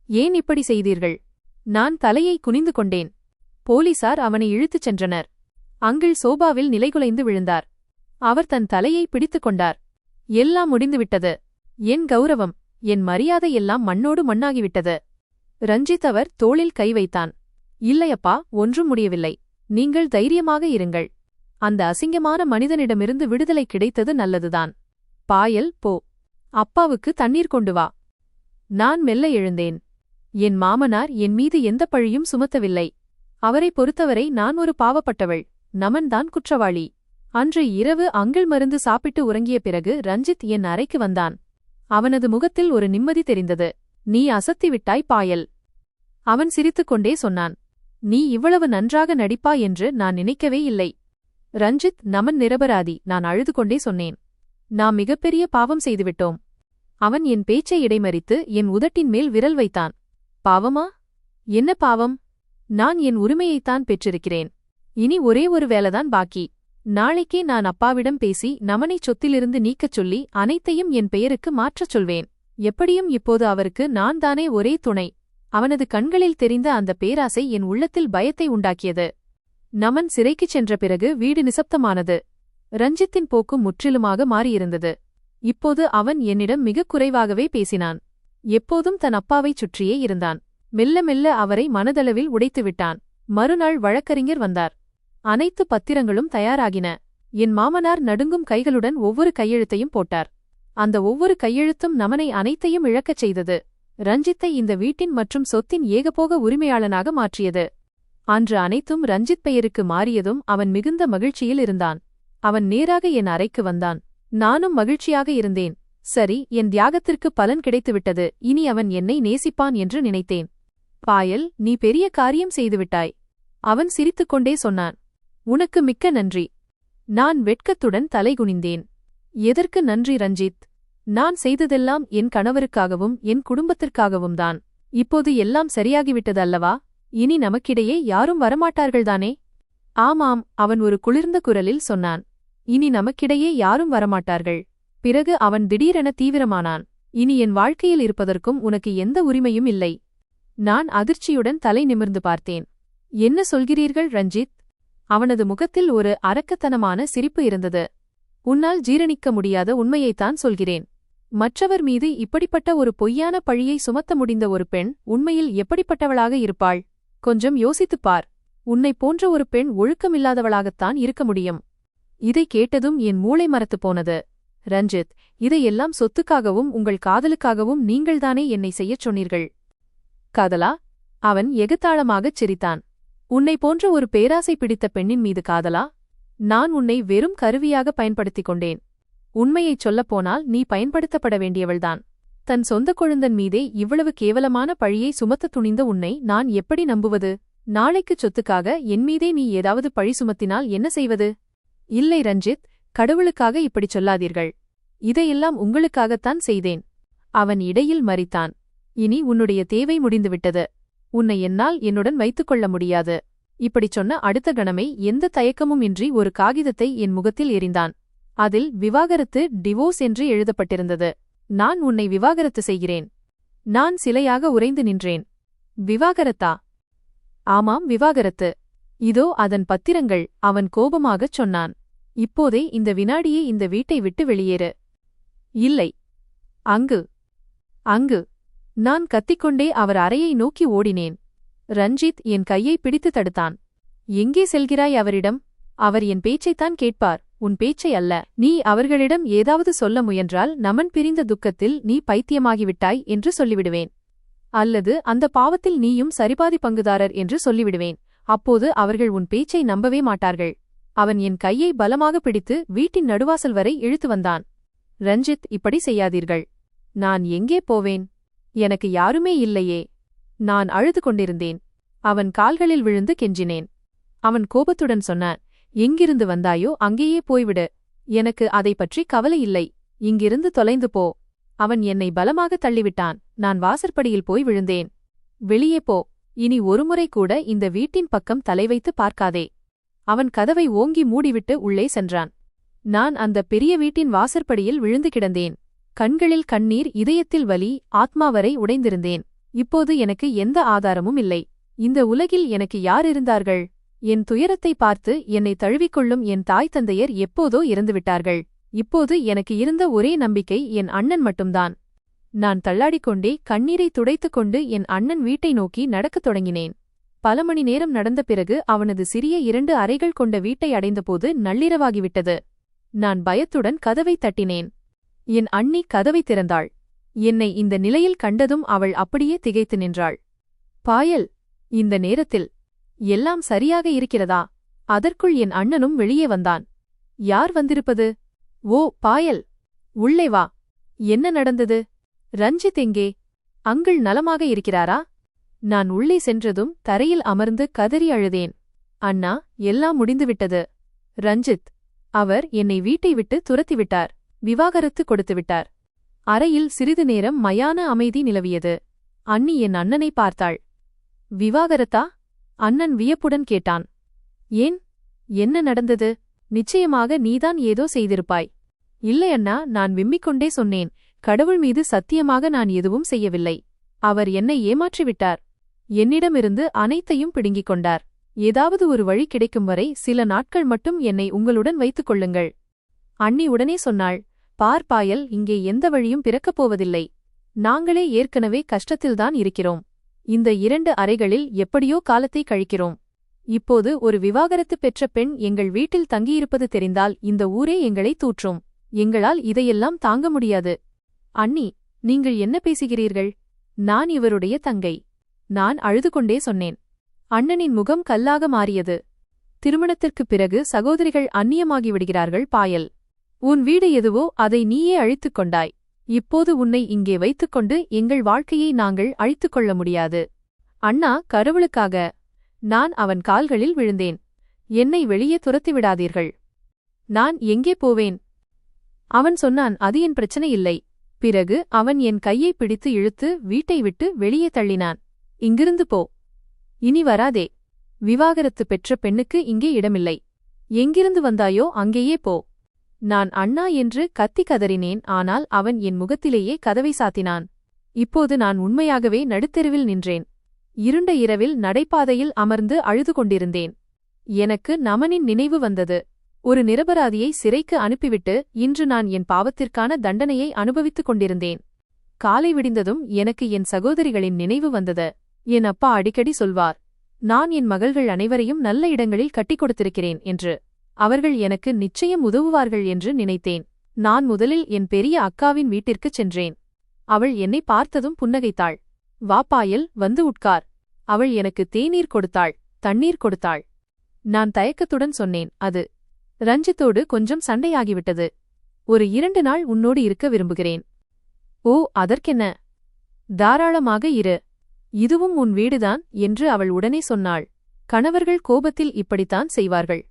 ஏன் இப்படி செய்தீர்கள்? நான் தலையை குனிந்து கொண்டேன். போலீசார் அவனை இழுத்துச் சென்றனர். அங்கிள் சோபாவில் நிலைகுலைந்து விழுந்தார். அவர் தன் தலையை பிடித்துக் கொண்டார். எல்லாம் முடிந்துவிட்டது. என் கௌரவம், என் மரியாதை எல்லாம் மண்ணோடு மண்ணாகிவிட்டது. ரஞ்சித் அவர் தோளில் கை வைத்தான். இல்லையப்பா, ஒன்றும் முடியவில்லை. நீங்கள் தைரியமாக இருங்கள். அந்த அசிங்கமான மனிதனிடமிருந்து விடுதலை கிடைத்தது நல்லதுதான். பாயல், போ. அப்பாவுக்கு தண்ணீர் கொண்டு வா. நான் மெல்ல எழுந்தேன். என் மாமனார் என் மீது எந்த பழியும் சுமத்தவில்லை. அவரை பொறுத்தவரை நான் ஒரு பாவப்பட்டவள். நமன்தான் குற்றவாளி. அன்று இரவு அங்கிள் மருந்து சாப்பிட்டு உறங்கிய பிறகு ரஞ்சித் என் அறைக்கு வந்தான். அவனது முகத்தில் ஒரு நிம்மதி தெரிந்தது. நீ அசத்திவிட்டாய் பாயல். அவன் சிரித்துக்கொண்டே சொன்னான். நீ இவ்வளவு நன்றாக நடிப்பா என்று நான் நினைக்கவே இல்லை. ரஞ்சித், நமன் நிரபராதி, நான் அழுது கொண்டே சொன்னேன். நாம் மிகப்பெரிய பாவம் செய்துவிட்டோம். அவன் என் பேச்சை இடைமறித்து என் உதட்டின் மேல் விரல் வைத்தான். பாவமா? என்ன பாவம்? நான் என் உரிமையைத்தான் பெற்றிருக்கிறேன். இனி ஒரே ஒரு வேலைதான் பாக்கி. நாளைக்கே நான் அப்பாவிடம் பேசி நமனைச் சொத்திலிருந்து நீக்கச் சொல்லி அனைத்தையும் என் பெயருக்கு மாற்றச் சொல்வேன். எப்படியும் இப்போது அவருக்கு நான் தானே ஒரே துணை. அவனது கண்களில் தெரிந்த அந்த பேராசை என் உள்ளத்தில் பயத்தை உண்டாக்கியது. நமன் சிறைக்குச் சென்ற பிறகு வீடு நிசப்தமானது. ரஞ்சித்தின் போக்கு முற்றிலுமாக மாறியிருந்தது. இப்போது அவன் என்னிடம் மிகக் குறைவாகவே பேசினான். எப்போதும் தன் அப்பாவைச் சுற்றியே இருந்தான். மெல்ல மெல்ல அவரை மனதளவில் உடைத்துவிட்டான். மறுநாள் வழக்கறிஞர் வந்தார். அனைத்து பத்திரங்களும் தயாராகின. என் மாமனார் நடுங்கும் கைகளுடன் ஒவ்வொரு கையெழுத்தையும் போட்டார். அந்த ஒவ்வொரு கையெழுத்தும் நமனை அனைத்தையும் இழக்கச் செய்தது. ரஞ்சித்தை இந்த வீட்டின் மற்றும் சொத்தின் ஏகபோக உரிமையாளனாக மாற்றியது. அன்று அனைத்தும் ரஞ்சித் பெயருக்கு மாறியதும் அவன் மிகுந்த மகிழ்ச்சியில் இருந்தான். அவன் நேராக என் அறைக்கு வந்தான். நானும் மகிழ்ச்சியாக இருந்தேன். சரி, என் தியாகத்திற்கு பலன் கிடைத்துவிட்டது. இனி அவன் என்னை நேசிப்பான் என்று நினைத்தேன். பாயல், நீ பெரிய காரியம் செய்துவிட்டாய். அவன் சிரித்துக்கொண்டே சொன்னான். உனக்கு மிக்க நன்றி. நான் வெட்கத்துடன் தலைகுனிந்தேன். எதற்கு நன்றி ரஞ்சித்? நான் செய்ததெல்லாம் என் கணவருக்காகவும் என் குடும்பத்திற்காகவும் தான். இப்போது எல்லாம் சரியாகிவிட்டது அல்லவா? இனி நமக்கிடையே யாரும் வரமாட்டார்கள்தானே? ஆமாம், அவன் ஒரு குளிர்ந்த குரலில் சொன்னான். இனி நமக்கிடையே யாரும் வரமாட்டார்கள். பிறகு அவன் திடீரென தீவிரமானான். இனி என் வாழ்க்கையில் இருப்பதற்கும் உனக்கு எந்த உரிமையும் இல்லை. நான் அதிர்ச்சியுடன் தலை நிமிர்ந்து பார்த்தேன். என்ன சொல்கிறீர்கள் ரஞ்சித்? அவனது முகத்தில் ஒரு அரக்கத்தனமான சிரிப்பு இருந்தது. உன்னால் ஜீரணிக்க முடியாத உண்மையைத்தான் சொல்கிறேன். மற்றவர் மீது இப்படிப்பட்ட ஒரு பொய்யான பழியை சுமத்த முடிந்த ஒரு பெண் உண்மையில் எப்படிப்பட்டவளாக இருப்பாள்? கொஞ்சம் யோசித்துப் பார். உன்னைப் போன்ற ஒரு பெண் ஒழுக்கமில்லாதவளாகத்தான் இருக்க முடியும். இதை கேட்டதும் என் மூளை மரத்துப் போனது. ரஞ்சித், இதையெல்லாம் சொத்துக்காகவும் உங்கள் காதலுக்காகவும் நீங்கள்தானே என்னை செய்யச் சொன்னீர்கள். காதலா? அவன் எகத்தாளமாகச் சிரித்தான். உன்னை போன்ற ஒரு பேராசை பிடித்த பெண்ணின் மீது காதலா? நான் உன்னை வெறும் கருவியாக பயன்படுத்திக் கொண்டேன். உண்மையைச் சொல்லப்போனால் நீ பயன்படுத்தப்பட வேண்டியவள்தான். தன் சொந்த கொழுந்தன் மீதே இவ்வளவு கேவலமான பழியை சுமத்த துணிந்த உன்னை நான் எப்படி நம்புவது? நாளைக்குச் சொத்துக்காக என்மீதே நீ ஏதாவது பழி சுமத்தினால் என்ன செய்வது? இல்லை ரஞ்சித், கடவுளுக்காக இப்படிச் சொல்லாதீர்கள். இதையெல்லாம் உங்களுக்காகத்தான் செய்தேன். அவன் இடையில் மறித்தான். இனி உன்னுடைய தேவை முடிந்துவிட்டது. உன்னை என்னால் என்னுடன் வைத்துக்கொள்ள முடியாது. இப்படிச் சொன்ன அடுத்த கணமே எந்த தயக்கமும் இன்றி ஒரு காகிதத்தை என் முகத்தில் எறிந்தான். அதில் விவாகரத்து, டிவோர்ஸ் என்று எழுதப்பட்டிருந்தது. நான் உன்னை விவாகரத்து செய்கிறேன். நான் சிலையாக உறைந்து நின்றேன். விவாகரத்தா? ஆமாம், விவாகரத்து. இதோ அதன் பத்திரங்கள். அவன் கோபமாகச் சொன்னான். இப்போதே இந்த வினாடியே இந்த வீட்டை விட்டு வெளியேறு. இல்லை. அங்கு அங்கு நான் கத்திக்கொண்டே அவர் அறையை நோக்கி ஓடினேன். ரஞ்சித் என் கையை பிடித்து தடுத்தான். எங்கே செல்கிறாய் அவரிடம்? அவர் என் பேச்சைத்தான் கேட்பார், உன் பேச்சை அல்ல. நீ அவர்களிடம் ஏதாவது சொல்ல முயன்றால் நமன் பிரிந்த துக்கத்தில் நீ பைத்தியமாகிவிட்டாய் என்று சொல்லிவிடுவேன். அல்லது அந்த பாவத்தில் நீயும் சரிபாதி பங்குதாரர் என்று சொல்லிவிடுவேன். அப்போது அவர்கள் உன் பேச்சை நம்பவே மாட்டார்கள். அவன் என் கையை பலமாக பிடித்து வீட்டின் நடுவாசல் வரை இழுத்து வந்தான். ரஞ்சித், இப்படி செய்யாதீர்கள். நான் எங்கே போவேன்? எனக்கு யாருமே இல்லையே. நான் அழுது கொண்டிருந்தேன். அவன் கால்களில் விழுந்து கெஞ்சினேன். அவன் கோபத்துடன் சொன்னான், எங்கிருந்து வந்தாயோ அங்கேயே போய்விடு. எனக்கு அதை பற்றி கவலை இல்லை. இங்கிருந்து தொலைந்து போ. அவன் என்னை பலமாக தள்ளிவிட்டான். நான் வாசற்படியில் போய் விழுந்தேன். வெளியே போ. இனி ஒருமுறை கூட இந்த வீட்டின் பக்கம் தலைவைத்து பார்க்காதே. அவன் கதவை ஓங்கி மூடிவிட்டு உள்ளே சென்றான். நான் அந்த பெரிய வீட்டின் வாசற்படியில் விழுந்து கிடந்தேன். கண்களில் கண்ணீர், இதயத்தில் வலி, ஆத்மாவரை உடைந்திருந்தேன். இப்போது எனக்கு எந்த ஆதாரமும் இல்லை. இந்த உலகில் எனக்கு யார் இருந்தார்கள்? என் துயரத்தை பார்த்து என்னை தழுவிக்கொள்ளும் என் தாய் தந்தையர் எப்போதோ இறந்துவிட்டார்கள். இப்போது எனக்கு இருந்த ஒரே நம்பிக்கை என் அண்ணன் மட்டும்தான். நான் தள்ளாடிக்கொண்டே கண்ணீரை துடைத்துக் கொண்டு என் அண்ணன் வீட்டை நோக்கி நடக்கத் தொடங்கினேன். பல மணி நேரம் நடந்த பிறகு அவனது சிறிய 2 அறைகள் கொண்ட வீட்டை அடைந்தபோது நள்ளிரவாகிவிட்டது. நான் பயத்துடன் கதவை தட்டினேன். என் அண்ணி கதவை திறந்தாள். என்னை இந்த நிலையில் கண்டதும் அவள் அப்படியே திகைத்து நின்றாள். பாயல், இந்த நேரத்தில் எல்லாம் சரியாக இருக்கிறதா? அதற்குள் என் அண்ணனும் வெளியே வந்தான். யார் வந்திருப்பது? ஓ பாயல், உள்ளே வா. என்ன நடந்தது? ரஞ்சித் எங்கே? அங்கிள் நலமாக இருக்கிறாரா? நான் உள்ளே சென்றதும் தரையில் அமர்ந்து கதறி அழுதேன். அண்ணா, எல்லாம் முடிந்துவிட்டது. ரஞ்சித், அவர் என்னை வீட்டை விட்டு துரத்திவிட்டார். விவாகரத்து கொடுத்துவிட்டார். அறையில் சிறிது நேரம் மயான அமைதி நிலவியது. அண்ணி என் அண்ணனை பார்த்தாள். விவாகரத்தா? அண்ணன் வியப்புடன் கேட்டான். ஏன்? என்ன நடந்தது? நிச்சயமாக நீதான் ஏதோ செய்திருப்பாய். இல்லை அண்ணா, நான் விம்மிக்கொண்டே சொன்னேன். கடவுள் மீது சத்தியமாக நான் எதுவும் செய்யவில்லை. அவர் என்னை ஏமாற்றிவிட்டார். என்னிடமிருந்து அனைத்தையும் பிடுங்கிக் கொண்டார். ஏதாவது ஒரு வழி கிடைக்கும் வரை சில நாட்கள் மட்டும் என்னை உங்களுடன் வைத்துக் கொள்ளுங்கள். அண்ணி உடனே சொன்னாள், பார் பாயல், இங்கே எந்த வழியும் பிறக்கப் போவதில்லை. நாங்களே ஏற்கனவே கஷ்டத்தில்தான் இருக்கிறோம். இந்த 2 அறைகளில் எப்படியோ காலத்தை கழிக்கிறோம். இப்போது ஒரு விவாகரத்து பெற்ற பெண் எங்கள் வீட்டில் தங்கியிருப்பது தெரிந்தால் இந்த ஊரே எங்களை தூற்றும். எங்களால் இதையெல்லாம் தாங்க முடியாது. அண்ணி, நீங்கள் என்ன பேசுகிறீர்கள்? நான் இவருடைய தங்கை. நான் அழுது கொண்டே சொன்னேன். அண்ணனின் முகம் கல்லாக மாறியது. திருமணத்திற்குப் பிறகு சகோதரிகள் அந்நியமாகிவிடுகிறார்கள் பாயல். உன் வீடு எதுவோ அதை நீயே அழித்துக் கொண்டாய். இப்போது உன்னை இங்கே வைத்துக்கொண்டு எங்கள் வாழ்க்கையை நாங்கள் அழித்துக் கொள்ள முடியாது. அண்ணா, கடவுளுக்காக. நான் அவன் கால்களில் விழுந்தேன். என்னை வெளியே துரத்திவிடாதீர்கள். நான் எங்கே போவேன்? அவன் சொன்னான், அது என் பிரச்சனை இல்லை. பிறகு அவன் என் கையை பிடித்து இழுத்து வீட்டை விட்டு வெளியே தள்ளினான். இங்கிருந்து போ. இனி வராதே. விவாகரத்து பெற்ற பெண்ணுக்கு இங்கே இடமில்லை. எங்கிருந்து வந்தாயோ அங்கேயே போ. நான் அண்ணா என்று கத்தி கதறினேன். ஆனால் அவன் என் முகத்திலேயே கதவை சாத்தினான். இப்போது நான் உண்மையாகவே நடுத்தெருவில் நின்றேன். இருண்ட இரவில் நடைபாதையில் அமர்ந்து அழுது கொண்டிருந்தேன். எனக்கு நமனின் நினைவு வந்தது. ஒரு நிரபராதியை சிறைக்கு அனுப்பிவிட்டு இன்று நான் என் பாவத்திற்கான தண்டனையை அனுபவித்துக் கொண்டிருந்தேன். காலை விடிந்ததும் எனக்கு என் சகோதரிகளின் நினைவு வந்தது. என் அப்பா அடிக்கடி சொல்வார், நான் என் மகள்கள் அனைவரையும் நல்ல இடங்களில் கட்டிக் கொடுத்திருக்கிறேன் என்று. அவர்கள் எனக்கு நிச்சயம் உதவுவார்கள் என்று நினைத்தேன். நான் முதலில் என் பெரிய அக்காவின் வீட்டிற்குச் சென்றேன். அவள் என்னை பார்த்ததும் புன்னகைத்தாள். வா பாயல், வந்து உட்கார். அவள் எனக்கு தேநீர் கொடுத்தாள், தண்ணீர் கொடுத்தாள். நான் தயக்கத்துடன் சொன்னேன், அது ரஞ்சித்தோடு கொஞ்சம் சண்டையாகிவிட்டது. ஒரு 2 நாள் உன்னோடு இருக்க விரும்புகிறேன். ஓ, அதற்கென்ன? தாராளமாக இரு. இதுவும் உன் வீடுதான் என்று அவள் உடனே சொன்னாள். கணவர்கள் கோபத்தில் இப்படித்தான் செய்வார்கள்.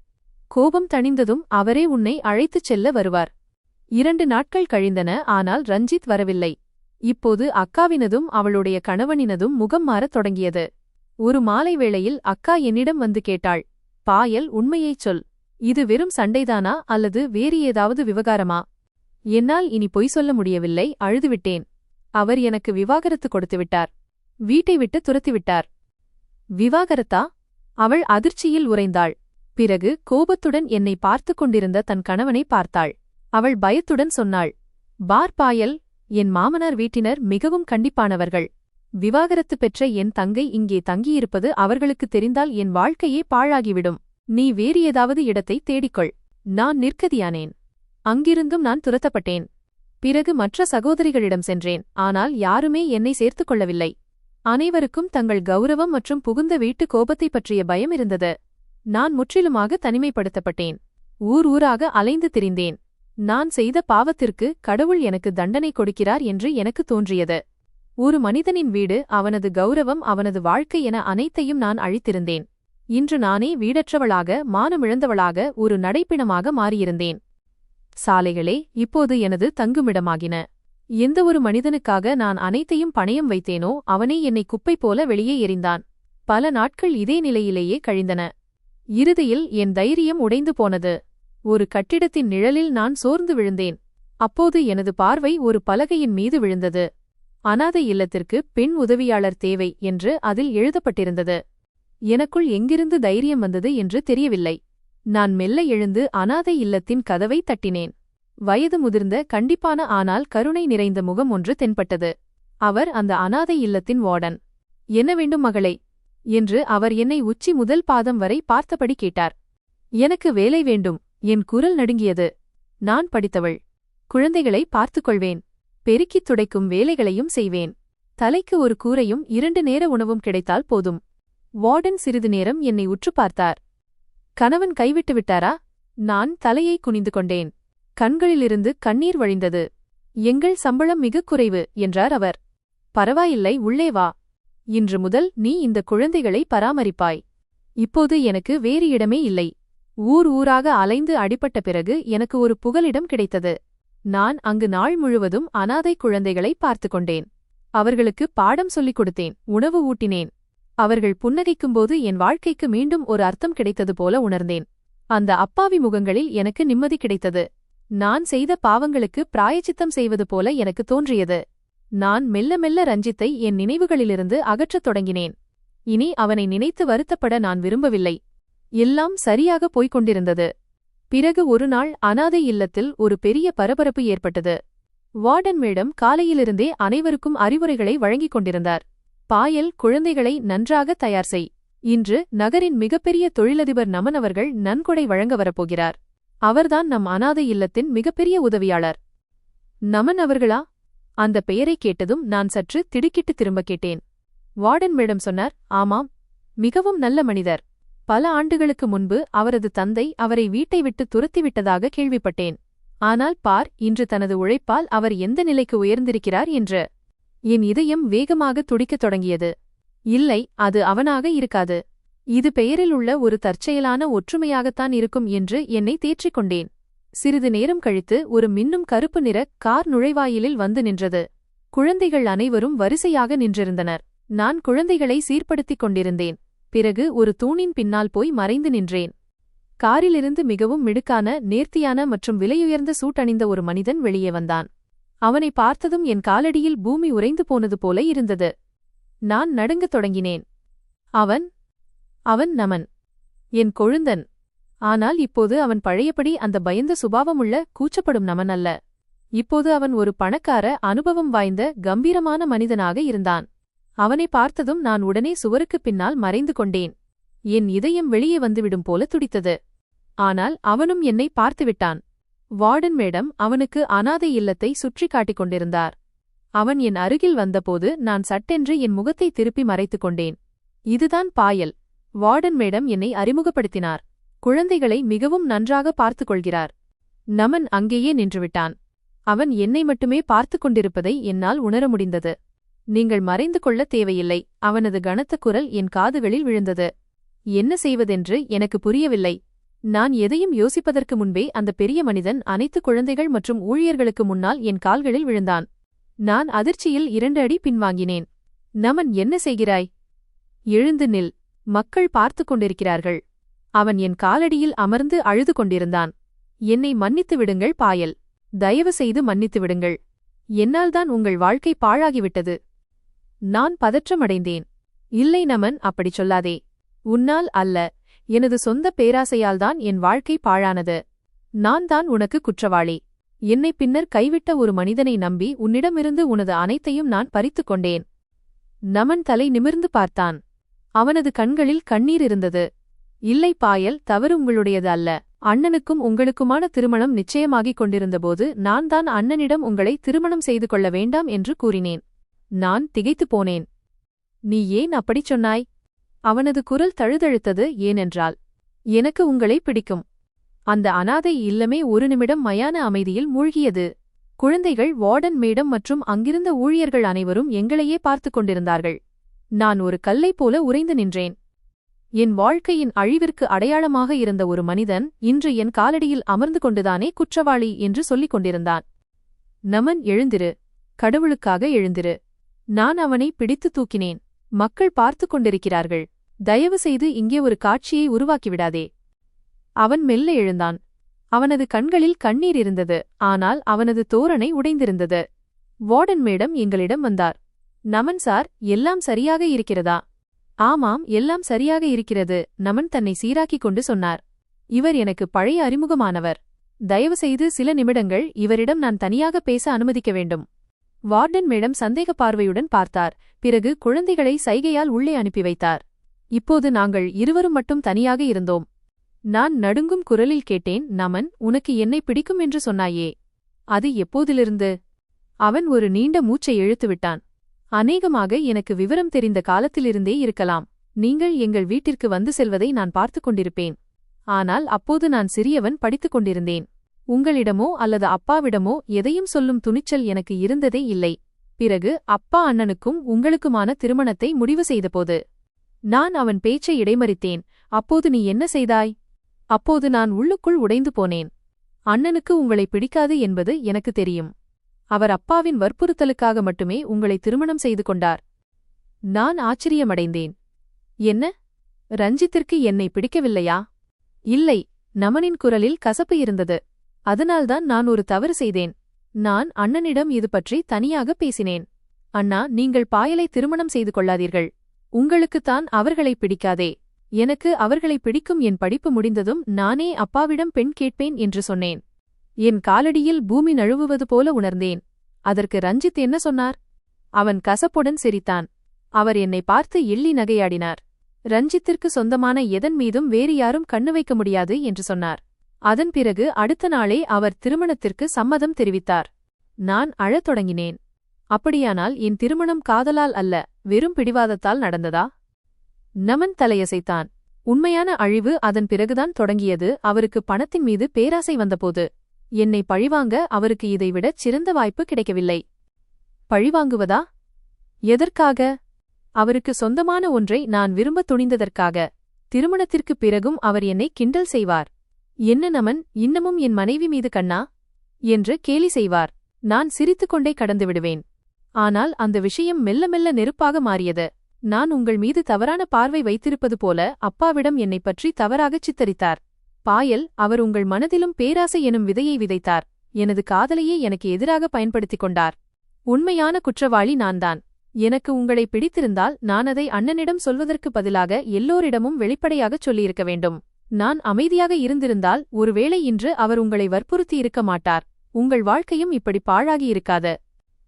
கோபம் தணிந்ததும் அவரே உன்னை அழைத்துச் செல்ல வருவார். 2 நாட்கள் கழிந்தன. ஆனால் ரஞ்சித் வரவில்லை. இப்போது அக்காவினதும் அவளுடைய கணவனினதும் முகம் மாறத் தொடங்கியது. ஒரு மாலை வேளையில் அக்கா என்னிடம் வந்து கேட்டாள், பாயல், உண்மையைச் சொல். இது வெறும் சண்டைதானா அல்லது வேறு ஏதாவது விவகாரமா? என்னால் இனி பொய் சொல்ல முடியவில்லை. அழுதுவிட்டேன். அவர் எனக்கு விவாகரத்து கொடுத்துவிட்டார். வீட்டை விட்டு துரத்திவிட்டார். விவாகரத்தா? அவள் அதிர்ச்சியில் உறைந்தாள். பிறகு கோபத்துடன் என்னை பார்த்துக் கொண்டிருந்த தன் கணவனை பார்த்தாள். அவள் பயத்துடன் சொன்னாள், பார் பாயல், என் மாமனார் வீட்டினர் மிகவும் கண்டிப்பானவர்கள். விவாகரத்து பெற்ற என் தங்கை இங்கே தங்கியிருப்பது அவர்களுக்கு தெரிந்தால் என் வாழ்க்கையே பாழாகிவிடும். நீ வேறு ஏதாவது இடத்தை தேடிக்கொள். நான் நிர்கதியானேன். அங்கிருந்தும் நான் துரத்தப்பட்டேன். பிறகு மற்ற சகோதரிகளிடம் சென்றேன். ஆனால் யாருமே என்னை சேர்த்துக் கொள்ளவில்லை. அனைவருக்கும் தங்கள் கௌரவம் மற்றும் புகுந்த வீட்டு கோபத்தை பற்றிய பயம் இருந்தது. நான் முற்றிலுமாக தனிமைப்படுத்தப்பட்டேன். ஊர் ஊராக அலைந்து திரிந்தேன். நான் செய்த பாவத்திற்கு கடவுள் எனக்கு தண்டனை கொடுக்கிறார் என்று எனக்கு தோன்றியது. ஒரு மனிதனின் வீடு, அவனது கௌரவம், அவனது வாழ்க்கை என அனைத்தையும் நான் அழித்திருந்தேன். இன்று நானே வீடற்றவளாக, மானமிழந்தவளாக, ஒரு நடைப்பிணமாக மாறியிருந்தேன். சாலைகளே இப்போது எனது தங்குமிடமாகின. எந்த ஒரு மனிதனுக்காக நான் அனைத்தையும் பணயம் வைத்தேனோ அவனே என்னை குப்பை போல வெளியே எறிந்தான். பல நாட்கள் இதே நிலையிலேயே கழிந்தன. இறுதியில் என் தைரியம் உடைந்து போனது. ஒரு கட்டிடத்தின் நிழலில் நான் சோர்ந்து விழுந்தேன். அப்போது எனது பார்வை ஒரு பலகையின் மீது விழுந்தது. அனாதை இல்லத்திற்கு பெண் உதவியாளர் தேவை என்று அதில் எழுதப்பட்டிருந்தது. எனக்குள் எங்கிருந்து தைரியம் வந்தது என்று தெரியவில்லை. நான் மெல்ல எழுந்து அனாதை இல்லத்தின் கதவை தட்டினேன். வயது முதிர்ந்த, கண்டிப்பான ஆனால் கருணை நிறைந்த முகம் ஒன்று தென்பட்டது. அவர் அந்த அனாதை இல்லத்தின் வார்டன். என்ன வேண்டும் மகளே என்று அவர் என்னை உச்சி முதல் பாதம் வரை பார்த்தபடி கேட்டார். எனக்கு வேலை வேண்டும். என் குரல் நடுங்கியது. நான் படித்தவள். குழந்தைகளை பார்த்துக்கொள்வேன். பெருக்கித் துடைக்கும் வேலைகளையும் செய்வேன். தலைக்கு ஒரு கூரையும் 2 நேர உணவும் கிடைத்தால் போதும். வார்டன் சிறிது நேரம் என்னை உற்று பார்த்தார். கணவன் கைவிட்டு விட்டாரா? நான் தலையை குனிந்து கொண்டேன். கண்களிலிருந்து கண்ணீர் வழிந்தது. எங்கள் சம்பளம் மிகக் குறைவு என்றார் அவர். பரவாயில்லை, உள்ளே வா. இன்று முதல் நீ இந்த குழந்தைகளை பராமரிப்பாய். இப்போது எனக்கு வேறு இடமே இல்லை. ஊர் ஊராக அலைந்து அடிபட்ட பிறகு எனக்கு ஒரு புகலிடம் கிடைத்தது. நான் அங்கு நாள் முழுவதும் அனாதை குழந்தைகளை பார்த்து கொண்டேன். அவர்களுக்கு பாடம் சொல்லிக் கொடுத்தேன், உணவு ஊட்டினேன். அவர்கள் புன்னகைக்கும்போது என் வாழ்க்கைக்கு மீண்டும் ஒரு அர்த்தம் கிடைத்தது போல உணர்ந்தேன். அந்த அப்பாவி முகங்களில் எனக்கு நிம்மதி கிடைத்தது. நான் செய்த பாவங்களுக்கு பிராயச்சித்தம் செய்வது போல எனக்கு தோன்றியது. நான் மெல்ல மெல்ல ரஞ்சித்தை என் நினைவுகளிலிருந்து அகற்றத் தொடங்கினேன். இனி அவனை நினைத்து வருத்தப்பட நான் விரும்பவில்லை. எல்லாம் சரியாக போய்க் கொண்டிருந்தது. பிறகு ஒரு நாள் அனாதை இல்லத்தில் ஒரு பெரிய பரபரப்பு ஏற்பட்டது. வார்டன் மேடம் காலையிலிருந்தே அனைவருக்கும் அறிவுரைகளை வழங்கிக் கொண்டிருந்தார். பாயல், குழந்தைகளை நன்றாக தயார் செய். இன்று நகரின் மிகப்பெரிய தொழிலதிபர் நமன் அவர்கள் நன்கொடை வழங்க வரப்போகிறார். அவர்தான் நம் அனாதை இல்லத்தின் மிகப்பெரிய உதவியாளர். நமன் அவர்களா? அந்த பெயரை கேட்டதும் நான் சற்று திடுக்கிட்டு திரும்ப கேட்டேன். வார்டன் மேடம் சொன்னார், ஆமாம், மிகவும் நல்ல மனிதர். பல ஆண்டுகளுக்கு முன்பு அவரது தந்தை அவரை வீட்டை விட்டு துரத்திவிட்டதாக கேள்விப்பட்டேன். ஆனால் பார், இன்று தனது உழைப்பால் அவர் எந்த நிலைக்கு உயர்ந்திருக்கிறார் என்று. என் இதயம் வேகமாக துடிக்கத் தொடங்கியது. இல்லை, அது அவனாக இருக்காது. இது பெயரில் உள்ள ஒரு தற்செயலான ஒற்றுமையாகத்தான் இருக்கும் என்று என்னை தேற்றிக் கொண்டேன். சிறிது நேரம் கழித்து ஒரு மின்னும் கருப்பு நிற கார் நுழைவாயிலில் வந்து நின்றது. குழந்தைகள் அனைவரும் வரிசையாக நின்றிருந்தனர். நான் குழந்தைகளை சீர்படுத்திக் கொண்டிருந்தேன். பிறகு ஒரு தூணின் பின்னால் போய் மறைந்து நின்றேன். காரிலிருந்து மிகவும் மிடுக்கான, நேர்த்தியான மற்றும் விலையுயர்ந்த சூட் அணிந்த ஒரு மனிதன் வெளியே வந்தான். அவனை பார்த்ததும் என் காலடியில் பூமி உறைந்து போனது போல இருந்தது. நான் நடுங்கத் தொடங்கினேன். அவன் நமன், என் கொழுந்தன். ஆனால் இப்போது அவன் பழையபடி அந்த பயந்த சுபாவமுள்ள, கூச்சப்படும் நமன் அல்ல. இப்போது அவன் ஒரு பணக்கார, அனுபவம் வாய்ந்த, கம்பீரமான மனிதனாக இருந்தான். அவனை பார்த்ததும் நான் உடனே சுவருக்குப் பின்னால் மறைந்து கொண்டேன். என் இதயம் வெளியே வந்துவிடும் போல துடித்தது. ஆனால் அவனும் என்னை பார்த்துவிட்டான். வார்டன் மேடம் அவனுக்கு அனாதை இல்லத்தை சுற்றி காட்டிக் கொண்டிருந்தார். அவன் என் அருகில் வந்தபோது நான் சட்டென்று என் முகத்தை திருப்பி மறைத்துக் கொண்டேன். இதுதான் பாயல். வார்டன் மேடம் என்னை அறிமுகப்படுத்தினார். குழந்தைகளை மிகவும் நன்றாக பார்த்துக் கொள்கிறார். நமன் அங்கேயே நின்றுவிட்டான். அவன் என்னை மட்டுமே பார்த்துக் கொண்டிருப்பதை என்னால் உணர முடிந்தது. நீங்கள் மறைந்து கொள்ள தேவையில்லை. அவனது கனத்த குரல் என் காதுகளில் விழுந்தது. என்ன செய்வதென்று எனக்கு புரியவில்லை. நான் எதையும் யோசிப்பதற்கு முன்பே அந்த பெரிய மனிதன் அனைத்து குழந்தைகள் மற்றும் ஊழியர்களுக்கு முன்னால் என் கால்களில் விழுந்தான். நான் அதிர்ச்சியில் 2 அடி பின்வாங்கினேன். நமன், என்ன செய்கிறாய்? எழுந்து நில். மக்கள் பார்த்துக் கொண்டிருக்கிறார்கள். அவன் என் காலடியில் அமர்ந்து அழுது கொண்டிருந்தான். என்னை மன்னித்து விடுங்கள் பாயல். தயவு செய்து மன்னித்து விடுங்கள். என்னால்தான் உங்கள் வாழ்க்கை பாழாகிவிட்டது. நான் பதற்றமடைந்தேன். இல்லை நமன், அப்படிச் சொல்லாதே. உன்னால் அல்ல, எனது சொந்த பேராசையால்தான் என் வாழ்க்கை பாழானது. நான் தான் உனக்கு குற்றவாளி. என்னை பின்னர் கைவிட்ட ஒரு மனிதனை நம்பி உன்னிடமிருந்து உனது அனைத்தையும் நான் பறித்துக் கொண்டேன். நமன் தலை நிமிர்ந்து பார்த்தான். அவனது கண்களில் கண்ணீர் இருந்தது. இல்லை பாயல், தவறு உங்களுடையது அல்ல. அண்ணனுக்கும் உங்களுக்குமான திருமணம் நிச்சயமாகிக் கொண்டிருந்தபோது நான் தான் அண்ணனிடம் உங்களை திருமணம் செய்து கொள்ள வேண்டாம் என்று கூறினேன். நான் திகைத்துப் போனேன். நீ ஏன் அப்படிச் சொன்னாய்? அவனது குரல் தழுதழுத்தது. ஏனென்றால், எனக்கு உங்களை பிடிக்கும். அந்த அனாதை இல்லமே ஒரு நிமிடம் மயான அமைதியில் மூழ்கியது. குழந்தைகள், வார்டன் மேடம் மற்றும் அங்கிருந்த ஊழியர்கள் அனைவரும் எங்களையே பார்த்துக் கொண்டிருந்தார்கள். நான் ஒரு கல்லை போல உறைந்து நின்றேன். என் வாழ்க்கையின் அழிவிற்கு அடையாளமாக இருந்த ஒரு மனிதன் இன்று என் காலடியில் அமர்ந்து கொண்டுதானே குற்றவாளி என்று சொல்லிக் கொண்டிருந்தான். நமன், எழுந்திரு, கடவுளுக்காக எழுந்திரு. நான் அவனை பிடித்து தூக்கினேன். மக்கள் பார்த்துக் கொண்டிருக்கிறார்கள். தயவு செய்து இங்கே ஒரு காட்சியை உருவாக்கிவிடாதே. அவன் மெல்ல எழுந்தான். அவனது கண்களில் கண்ணீர் இருந்தது, ஆனால் அவனது தோரணை உடைந்திருந்தது. வார்டன் மேடம் எங்களிடம் வந்தார். நமன் சார், எல்லாம் சரியாக இருக்கிறதா? ஆமாம், எல்லாம் சரியாக இருக்கிறது, நமன் தன்னை சீராக்கிக் கொண்டு சொன்னார். இவர் எனக்கு பழைய அறிமுகமானவர். தயவுசெய்து சில நிமிடங்கள் இவரிடம் நான் தனியாக பேச அனுமதிக்க வேண்டும். வார்டன் மேடம் சந்தேக பார்வையுடன் பார்த்தார். பிறகு குழந்தைகளை சைகையால் உள்ளே அனுப்பி வைத்தார். இப்போது நாங்கள் இருவரும் மட்டும் தனியாக இருந்தோம். நான் நடுங்கும் குரலில் கேட்டேன், நமன், உனக்கு என்னை பிடிக்கும் என்று சொன்னாயே, அது எப்போதிலிருந்து? அவன் ஒரு நீண்ட மூச்சை இழுத்துவிட்டான். அநேகமாக எனக்கு விவரம் தெரிந்த காலத்திலிருந்தே இருக்கலாம். நீங்கள் எங்கள் வீட்டிற்கு வந்து செல்வதை நான் பார்த்துக் கொண்டிருப்பேன். ஆனால் அப்போது நான் சிறியவன், படித்துக் கொண்டிருந்தேன். உங்களிடமோ அல்லது அப்பாவிடமோ எதையும் சொல்லும் துணிச்சல் எனக்கு இருந்ததே இல்லை. பிறகு அப்பா அண்ணனுக்கும் உங்களுக்குமான திருமணத்தை முடிவு செய்தபோது நான் அவன் பேச்சை இடைமறித்தேன். அப்போது நீ என்ன செய்தாய்? அப்போது நான் உள்ளுக்குள் உடைந்து போனேன். அண்ணனுக்கு உங்களை பிடிக்காது என்பது எனக்கு தெரியும். அவர் அப்பாவின் வற்புறுத்தலுக்காக மட்டுமே உங்களை திருமணம் செய்து கொண்டார். நான் ஆச்சரியமடைந்தேன். என்ன? ரஞ்சித்திற்கு என்னை பிடிக்கவில்லையா? இல்லை, நமனின் குரலில் கசப்பு இருந்தது. அதனால்தான் நான் ஒரு தவறு செய்தேன். நான் அண்ணனிடம் இது பற்றி தனியாக பேசினேன். அண்ணா, நீங்கள் பாயலை திருமணம் செய்து கொள்ளாதீர்கள். உங்களுக்குத்தான் அவர்களை பிடிக்காதே. எனக்கு அவர்களை பிடிக்கும். என் படிப்பு முடிந்ததும் நானே அப்பாவிடம் பெண் கேட்பேன் என்று சொன்னேன். என் காலடியில் பூமி நழுவுவது போல உணர்ந்தேன். அதற்கு ரஞ்சித் என்ன சொன்னார்? அவன் கசப்புடன் சிரித்தான். அவர் என்னை பார்த்து எள்ளி நகையாடினார். ரஞ்சித்திற்கு சொந்தமான எதன் மீதும் வேறு யாரும் கண்ணு வைக்க முடியாது என்று சொன்னார். அதன் பிறகு அடுத்த நாளே அவர் திருமணத்திற்கு சம்மதம் தெரிவித்தார். நான் அழத் தொடங்கினேன். அப்படியானால் என் திருமணம் காதலால் அல்ல, வெறும் பிடிவாதத்தால் நடந்ததா? நமன் தலையசைத்தான். உண்மையான அழிவு அதன் பிறகுதான் தொடங்கியது. அவருக்கு பணத்தின் மீது பேராசை வந்தபோது. என்னை பழிவாங்க அவருக்கு இதைவிடச் சிறந்த வாய்ப்பு கிடைக்கவில்லை. பழிவாங்குவதா? எதற்காக? அவருக்கு சொந்தமான ஒன்றை நான் விரும்பத் துணிந்ததற்காக. திருமணத்திற்குப் பிறகும் அவர் என்னை கிண்டல் செய்வார். என்ன நமன், இன்னமும் என் மனைவி மீது கண்ணா என்று கேலி செய்வார். நான் சிரித்துக்கொண்டே கடந்துவிடுவேன். ஆனால் அந்த விஷயம் மெல்ல மெல்ல நெருப்பாக மாறியது. நான் உங்கள் மீது தவறான பார்வை வைத்திருப்பது போல அப்பாவிடம் என்னைப் பற்றி தவறாகச் சித்தரித்தார். பாயல், அவர் உங்கள் மனதிலும் பேராசை எனும் விதையை விதைத்தார். எனது காதலையே எனக்கு எதிராக பயன்படுத்திக் கொண்டார். உண்மையான குற்றவாளி நான்தான். எனக்கு உங்களை பிடித்திருந்தால் நான் அதை அண்ணனிடம் சொல்வதற்கு பதிலாக எல்லோரிடமும் வெளிப்படையாகச் சொல்லியிருக்க வேண்டும். நான் அமைதியாக இருந்திருந்தால் ஒருவேளை இன்று அவர் உங்களை வற்புறுத்தியிருக்க மாட்டார். உங்கள் வாழ்க்கையும் இப்படி பாழாகியிருக்காது.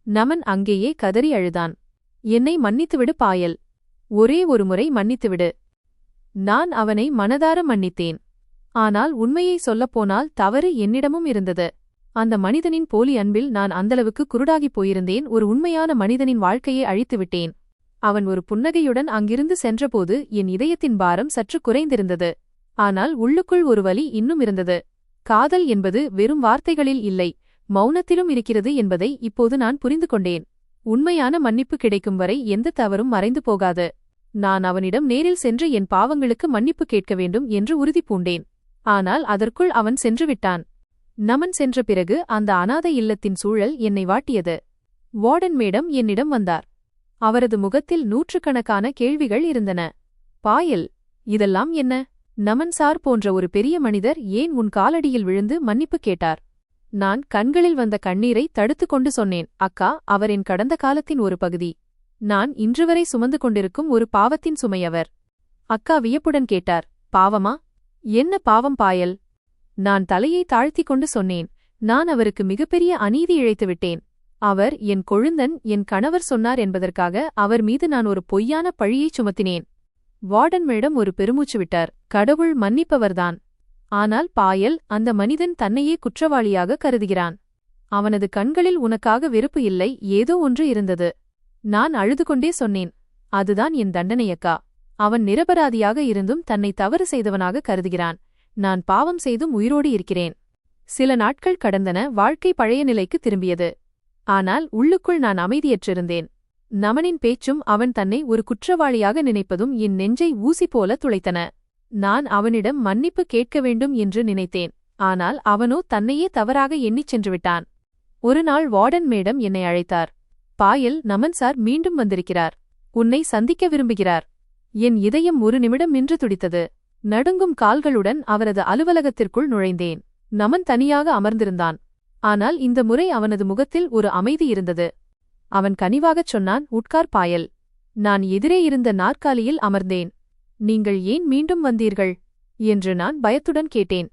நமன் அங்கேயே கதறி அழுதான். என்னை மன்னித்துவிடு பாயல். ஒரே ஒரு முறை மன்னித்துவிடு. நான் அவனை மனதார மன்னித்தேன். ஆனால் உண்மையை சொல்லப்போனால் தவறு என்னிடமும் இருந்தது. அந்த மனிதனின் போலி அன்பில் நான் அந்தளவுக்கு குருடாகிப் போயிருந்தேன். ஒரு உண்மையான மனிதனின் வாழ்க்கையை அழித்துவிட்டேன். அவன் ஒரு புன்னகையுடன் அங்கிருந்து சென்றபோது என் இதயத்தின் பாரம் சற்று குறைந்திருந்தது. ஆனால் உள்ளுக்குள் ஒரு வலி இன்னும் இருந்தது. காதல் என்பது வெறும் வார்த்தைகளில் இல்லை, மௌனத்திலும் இருக்கிறது என்பதை இப்போது நான் புரிந்து கொண்டேன். உண்மையான மன்னிப்பு கிடைக்கும் வரை எந்த தவறும் மறைந்து போகாது. நான் அவனிடம் நேரில் சென்று என் பாவங்களுக்கு மன்னிப்பு கேட்க வேண்டும் என்று உறுதி பூண்டேன். ஆனால் அதற்குள் அவன் சென்றுவிட்டான். நமன் சென்ற பிறகு அந்த அநாதை இல்லத்தின் சூழல் என்னை வாட்டியது. வார்டன் மேடம் என்னிடம் வந்தார். அவரது முகத்தில் நூற்றுக்கணக்கான கேள்விகள் இருந்தன. பாயல், இதெல்லாம் என்ன? நமன் சார் போன்ற ஒரு பெரிய மனிதர் ஏன் உன் காலடியில் விழுந்து மன்னிப்பு கேட்டார்? நான் கண்களில் வந்த கண்ணீரை தடுத்துக் கொண்டு சொன்னேன். அக்கா, அவர் என் கடந்த காலத்தின் ஒரு பகுதி. நான் இன்றுவரை சுமந்து கொண்டிருக்கும் ஒரு பாவத்தின் சுமையவர். அக்கா வியப்புடன் கேட்டார். பாவமா? என்ன பாவம் பாயல்? நான் தலையை தாழ்த்திக் கொண்டு சொன்னேன். நான் அவருக்கு மிகப்பெரிய அநீதி இழைத்துவிட்டேன். அவர் என் கொழுந்தன், என் கணவர் சொன்னார் என்பதற்காக அவர் மீது நான் ஒரு பொய்யான பழியைச் சுமத்தினேன். வார்டன் மேடம் ஒரு பெருமூச்சு விட்டார். கடவுள் மன்னிப்பவர்தான். ஆனால் பாயல், அந்த மனிதன் தன்னையே குற்றவாளியாக கருதுகிறான். அவனது கண்களில் உனக்காக வெறுப்பு இல்லை, ஏதோ ஒன்று இருந்தது. நான் அழுது கொண்டே சொன்னேன். அதுதான் என் தண்டனையக்கா. அவன் நிரபராதியாக இருந்தும் தன்னை தவறு செய்தவனாக கருதுகிறான். நான் பாவம் செய்தும் உயிரோடு இருக்கிறேன். சில நாட்கள் கடந்தன. வாழ்க்கை பழைய நிலைக்கு திரும்பியது. ஆனால் உள்ளுக்குள் நான் அமைதியற்றிருந்தேன். நமனின் பேச்சும் அவன் தன்னை ஒரு குற்றவாளியாக நினைப்பதும் என் நெஞ்சை ஊசி போல துளைத்தன. நான் அவனிடம் மன்னிப்பு கேட்க வேண்டும் என்று நினைத்தேன். ஆனால் அவனோ தன்னையே தவறாக எண்ணிச் சென்றுவிட்டான். ஒருநாள் வார்டன் மேடம் என்னை அழைத்தார். பாயல், நமன் சார் மீண்டும் வந்திருக்கிறார். உன்னை சந்திக்க விரும்புகிறார். என் இதயம் ஒரு நிமிடம் நின்று துடித்தது. நடுங்கும் கால்களுடன் அவரது அலுவலகத்திற்குள் நுழைந்தேன். நமன் தனியாக அமர்ந்திருந்தான். ஆனால் இந்த முறை அவனது முகத்தில் ஒரு அமைதி இருந்தது. அவன் கனிவாகச் சொன்னான், உட்கார் பாயல். நான் எதிரே இருந்த நாற்காலியில் அமர்ந்தேன். நீங்கள் ஏன் மீண்டும் வந்தீர்கள் என்று நான் பயத்துடன் கேட்டேன்.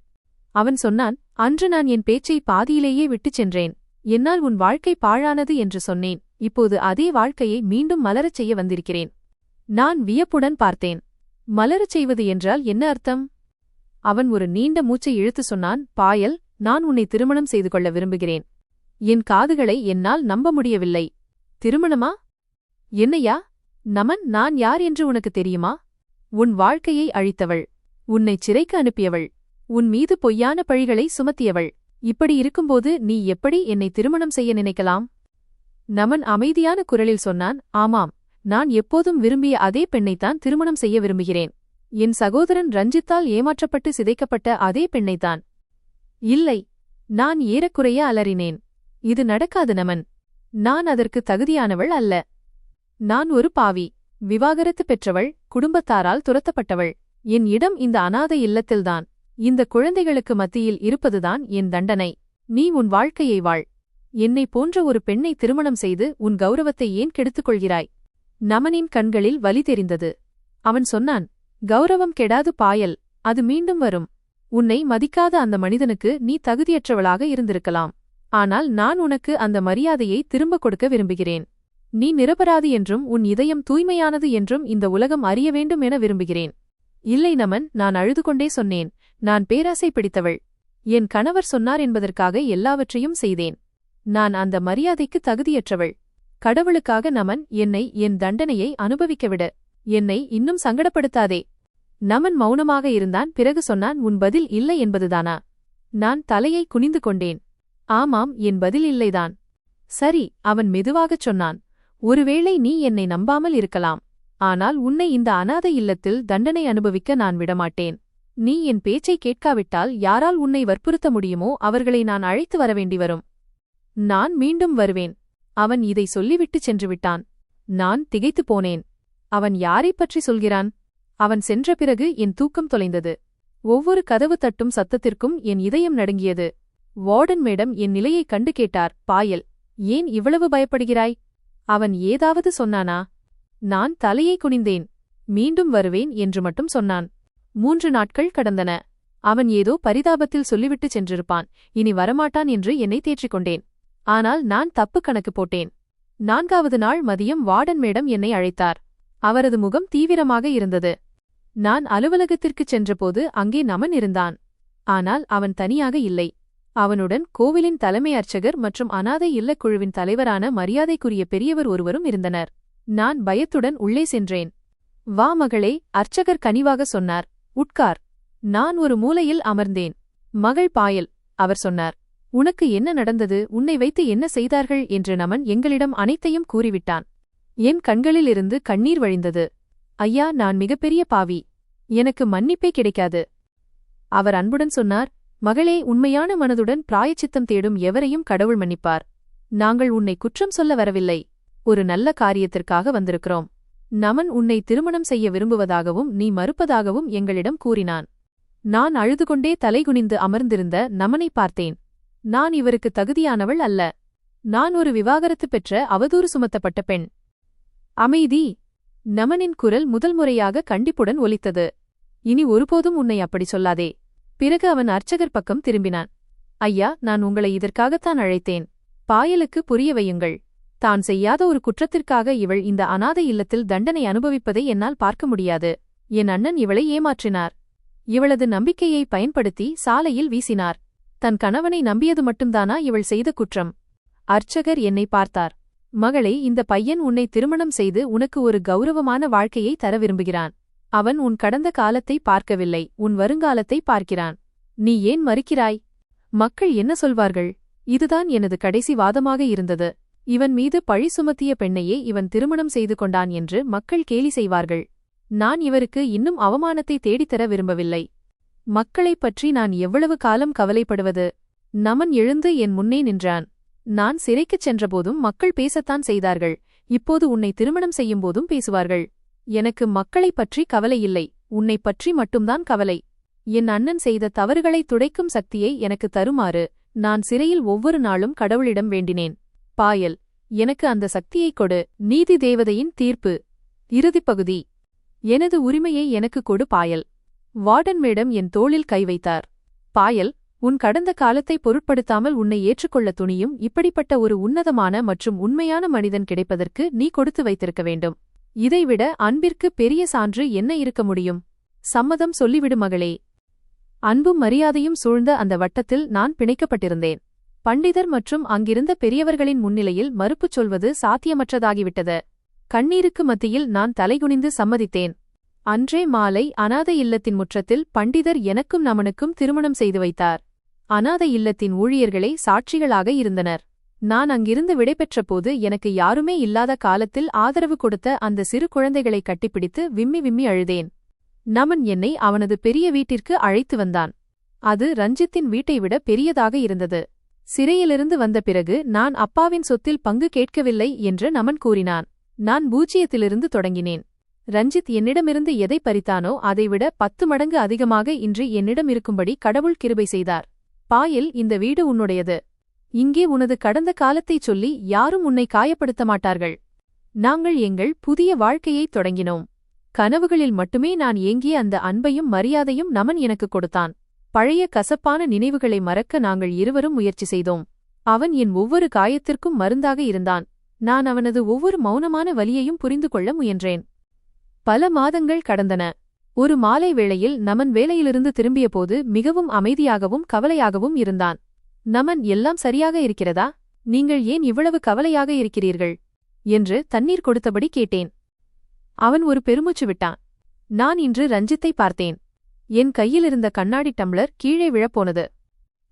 அவன் சொன்னான், அன்று நான் என் பேச்சை பாதியிலேயே விட்டுச் சென்றேன். என்னால் உன் வாழ்க்கை பாழானது என்று சொன்னேன். இப்போது அதே வாழ்க்கையை மீண்டும் மலரச் செய்ய வந்திருக்கிறேன். நான் வியப்புடன் பார்த்தேன். மலரச் செய்வது என்றால் என்ன அர்த்தம்? அவன் ஒரு நீண்ட மூச்சை இழுத்து சொன்னான், பாயல், நான் உன்னை திருமணம் செய்து கொள்ள விரும்புகிறேன். என் காதுகளை என்னால் நம்ப முடியவில்லை. திருமணமா? என்னையா? நமன், நான் யார் என்று உனக்கு தெரியுமா? உன் வாழ்க்கையை அழித்தவள், உன்னைச் சிறைக்கு அனுப்பியவள், உன் மீது பொய்யான பழிகளை சுமத்தியவள். இப்படி இருக்கும்போது நீ எப்படி என்னை திருமணம் செய்ய நினைக்கலாம்? நமன் அமைதியான குரலில் சொன்னான், ஆமாம், நான் எப்போதும் விரும்பிய அதே பெண்ணைத்தான் திருமணம் செய்ய விரும்புகிறேன். என் சகோதரன் ரஞ்சித்தால் ஏமாற்றப்பட்டு சிதைக்கப்பட்ட அதே பெண்ணைத்தான். இல்லை. நான் ஏறக்குறைய அலறினேன். இது நடக்காது நமன். நான் அதற்கு தகுதியானவள் அல்ல. நான் ஒரு பாவி, விவாகரத்து பெற்றவள், குடும்பத்தாரால் துரத்தப்பட்டவள். என் இடம் இந்த அநாதை இல்லத்தில்தான். இந்த குழந்தைகளுக்கு மத்தியில் இருப்பதுதான் என் தண்டனை. நீ உன் வாழ்க்கையை வாழ். என்னை போன்ற ஒரு பெண்ணை திருமணம் செய்து உன் கௌரவத்தை ஏன் கெடுத்துக் கொள்கிறாய்? நமனின் கண்களில் வலி தெரிந்தது. அவன் சொன்னான், கௌரவம் கெடாது பாயல், அது மீண்டும் வரும். உன்னை மதிக்காத அந்த மனிதனுக்கு நீ தகுதியற்றவளாக இருந்திருக்கலாம். ஆனால் நான் உனக்கு அந்த மரியாதையை திரும்ப கொடுக்க விரும்புகிறேன். நீ நிரபராதி என்றும் உன் இதயம் தூய்மையானது என்றும் இந்த உலகம் அறிய வேண்டும் என விரும்புகிறேன். இல்லை நமன், நான் அழுது கொண்டே சொன்னேன். நான் பேராசை பிடித்தவள். என் கணவர் சொன்னார் என்பதற்காக எல்லாவற்றையும் செய்தேன். நான் அந்த மரியாதைக்கு தகுதியற்றவள். கடவுளுக்காக நமன், என்னை என் தண்டனையை அனுபவிக்கவிடு. என்னை இன்னும் சங்கடப்படுத்தாதே. நமன் மௌனமாக இருந்தான். பிறகு சொன்னான், உன் பதில் இல்லை என்பதுதானா? நான் தலையை குனிந்து கொண்டேன். ஆமாம், என் பதில் இல்லைதான். சரி, அவன் மெதுவாகச் சொன்னான். ஒருவேளை நீ என்னை நம்பாமல் இருக்கலாம். ஆனால் உன்னை இந்த அநாதை இல்லத்தில் தண்டனை அனுபவிக்க நான் விடமாட்டேன். நீ என் பேச்சை கேட்காவிட்டால் யாரால் உன்னை வற்புறுத்த முடியுமோ அவர்களை நான் அழைத்து வரவேண்டி வரும். நான் மீண்டும் வருவேன். அவன் இதை சொல்லிவிட்டுச் சென்றுவிட்டான். நான் திகைத்துப் போனேன். அவன் யாரைப் பற்றி சொல்கிறான்? அவன் சென்ற பிறகு என் தூக்கம் தொலைந்தது. ஒவ்வொரு கதவு தட்டும் சத்தத்திற்கும் என் இதயம் நடுங்கியது. வார்டன் மேடம் என் நிலையைக் கண்டு கேட்டார், பாயல், ஏன் இவ்வளவு பயப்படுகிறாய்? அவன் ஏதாவது சொன்னானா? நான் தலையை குனிந்தேன். மீண்டும் வருவேன் என்று மட்டும் சொன்னான். 3 நாட்கள் கடந்தன. அவன் ஏதோ பரிதாபத்தில் சொல்லிவிட்டுச் சென்றிருப்பான். இனி வரமாட்டான் என்று என்னை தேற்றிக்கொண்டேன். ஆனால் நான் தப்பு கணக்கு போட்டேன். 4வது நாள் மதியம் வார்டன் மேடம் என்னை அழைத்தார். அவரது முகம் தீவிரமாக இருந்தது. நான் அலுவலகத்திற்குச் சென்றபோது அங்கே நமன் இருந்தான். ஆனால் அவன் தனியாக இல்லை. அவனுடன் கோவிலின் தலைமை அர்ச்சகர் மற்றும் அநாதை இல்லக் குழுவின் தலைவரான மரியாதைக்குரிய பெரியவர் ஒருவரும் இருந்தனர். நான் பயத்துடன் உள்ளே சென்றேன். வா மகளே, அர்ச்சகர் கனிவாக சொன்னார். உட்கார். நான் ஒரு மூலையில் அமர்ந்தேன். மகள் பாயல், அவர் சொன்னார். உனக்கு என்ன நடந்தது? உன்னை வைத்து என்ன செய்தார்கள் என்று நமன் எங்களிடம் அனைத்தையும் கூறிவிட்டான். என் கண்களிலிருந்து கண்ணீர் வழிந்தது. ஐயா, நான் மிகப்பெரிய பாவி. எனக்கு மன்னிப்பே கிடைக்காது. அவர் அன்புடன் சொன்னார், மகளே, உண்மையான மனதுடன் பிராயச்சித்தம் தேடும் எவரையும் கடவுள் மன்னிப்பார். நாங்கள் உன்னை குற்றம் சொல்ல வரவில்லை. ஒரு நல்ல காரியத்திற்காக வந்திருக்கிறோம். நமன் உன்னை திருமணம் செய்ய விரும்புவதாகவும் நீ மறுப்பதாகவும் எங்களிடம் கூறினான். நான் அழுதுகொண்டே தலைகுனிந்து அமர்ந்திருந்த நமனை பார்த்தேன். நான் இவருக்கு தகுதியானவள் அல்ல. நான் ஒரு விவாகரத்து பெற்ற அவதூறு சுமத்தப்பட்ட பெண். அமைதி. நமனின் குரல் முதல் முறையாக கண்டிப்புடன் ஒலித்தது. இனி ஒருபோதும் உன்னை அப்படி சொல்லாதே. பிறகு அவன் அர்ச்சகர் பக்கம் திரும்பினான். ஐயா, நான் உங்களை இதற்காகத்தான் அழைத்தேன். பாயலுக்கு புரிய வையுங்கள். தான் செய்யாத ஒரு குற்றத்திற்காக இவள் இந்த அநாதை இல்லத்தில் தண்டனை அனுபவிப்பதை என்னால் பார்க்க முடியாது. என் அண்ணன் இவளை ஏமாற்றினார். இவளது நம்பிக்கையை பயன்படுத்தி சாலையில் வீசினார். தன் கணவனை நம்பியது மட்டும்தானா இவள் செய்த குற்றம்? அர்ச்சகர் என்னை பார்த்தார். மகளே, இந்த பையன் உன்னை திருமணம் செய்து உனக்கு ஒரு கௌரவமான வாழ்க்கையை தர விரும்புகிறான். அவன் உன் கடந்த காலத்தை பார்க்கவில்லை, உன் வருங்காலத்தை பார்க்கிறான். நீ ஏன் மறுக்கிறாய்? மக்கள் என்ன சொல்வார்கள்? இதுதான் எனது கடைசி வாதமாக இருந்தது. இவன் மீது பழி சுமத்திய பெண்ணையே இவன் திருமணம் செய்து கொண்டான் என்று மக்கள் கேலி செய்வார்கள். நான் இவருக்கு இன்னும் அவமானத்தை தேடித்தர விரும்பவில்லை. மக்களைப் பற்றி நான் எவ்வளவு காலம் கவலைப்படுவது? நமன் எழுந்து என் முன்னே நின்றான். நான் சிறைக்குச் சென்றபோதும் மக்கள் பேசத்தான் செய்தார்கள். இப்போது உன்னை திருமணம் செய்யும்போதும் பேசுவார்கள். எனக்கு மக்களைப் பற்றி கவலை இல்லை, உன்னைப் பற்றி மட்டும்தான் கவலை. என் அண்ணன் செய்த தவறுகளை துடைக்கும் சக்தியை எனக்கு தருமாறு நான் சிறையில் ஒவ்வொரு நாளும் கடவுளிடம் வேண்டினேன். பாயல், எனக்கு அந்த சக்தியைக் கொடு. நீதி தேவதையின் தீர்ப்பு. இறுதிப்பகுதி. எனது உரிமையை எனக்கு கொடு பாயல். வார்டன் மேடம் என் தோளில் கை வைத்தார். பாயல், உன் கடந்த காலத்தை பொருட்படுத்தாமல் உன்னை ஏற்றுக்கொள்ள துணியும் இப்படிப்பட்ட ஒரு உன்னதமான மற்றும் உண்மையான மனிதன் கிடைப்பதற்கு நீ கொடுத்து வைத்திருக்க வேண்டும். இதைவிட அன்பிற்கு பெரிய சான்று என்ன இருக்க முடியும்? சம்மதம் சொல்லிவிடு மகளே. அன்பும் மரியாதையும் சூழ்ந்த அந்த வட்டத்தில் நான் பிணைக்கப்பட்டிருந்தேன். பண்டிதர் மற்றும் அங்கிருந்த பெரியவர்களின் முன்னிலையில் மறுப்புச் சொல்வது சாத்தியமற்றதாகிவிட்டது. கண்ணீருக்கு மத்தியில் நான் தலைகுனிந்து சம்மதித்தேன். அன்றே மாலை அநாதை இல்லத்தின் முற்றத்தில் பண்டிதர் எனக்கும் நமனுக்கும் திருமணம் செய்து வைத்தார். அநாதை இல்லத்தின் ஊழியர்களே சாட்சிகளாக இருந்தனர். நான் அங்கிருந்து விடைபெற்றபோது எனக்கு யாருமே இல்லாத காலத்தில் ஆதரவு கொடுத்த அந்த சிறு குழந்தைகளை கட்டிப்பிடித்து விம்மி விம்மி அழுதேன். நமன் என்னை அவனது பெரிய வீட்டிற்கு அழைத்து வந்தான். அது ரஞ்சித்தின் வீட்டை விட பெரியதாக இருந்தது. சிறையிலிருந்து வந்த பிறகு நான் அப்பாவின் சொத்தில் பங்கு கேட்கவில்லை என்று நமன் கூறினான். நான் பூஜ்ஜியத்திலிருந்து தொடங்கினேன். ரஞ்சித் என்னிடமிருந்து எதை பறித்தானோ அதைவிட 10 மடங்கு அதிகமாக இன்று என்னிடம் இருக்கும்படி கடவுள் கிருபை செய்தார். பாயல், இந்த வீடு உன்னுடையது. இங்கே உனது கடந்த காலத்தைச் சொல்லி யாரும் உன்னை காயப்படுத்த மாட்டார்கள். நாங்கள் எங்கள் புதிய வாழ்க்கையைத் தொடங்கினோம். கனவுகளில் மட்டுமே நான் ஏங்கிய அந்த அன்பையும் மரியாதையும் நமன் எனக்கு கொடுத்தான். பழைய கசப்பான நினைவுகளை மறக்க நாங்கள் இருவரும் முயற்சி செய்தோம். அவன் என் ஒவ்வொரு காயத்திற்கும் மருந்தாக இருந்தான். நான் அவனது ஒவ்வொரு மௌனமான வலியையும் புரிந்து கொள்ள முயன்றேன். பல மாதங்கள் கடந்தன. ஒரு மாலை வேளையில் நமன் வேலையிலிருந்து திரும்பியபோது மிகவும் அமைதியாகவும் கவலையாகவும் இருந்தான். நமன், எல்லாம் சரியாக இருக்கிறதா? நீங்கள் ஏன் இவ்வளவு கவலையாக இருக்கிறீர்கள் என்று தண்ணீர் கொடுத்தபடி கேட்டேன். அவன் ஒரு பெருமூச்சு விட்டான். நான் இன்று ரஞ்சித்தை பார்த்தேன். என் கையிலிருந்த கண்ணாடி டம்ளர் கீழே விழப்போனது.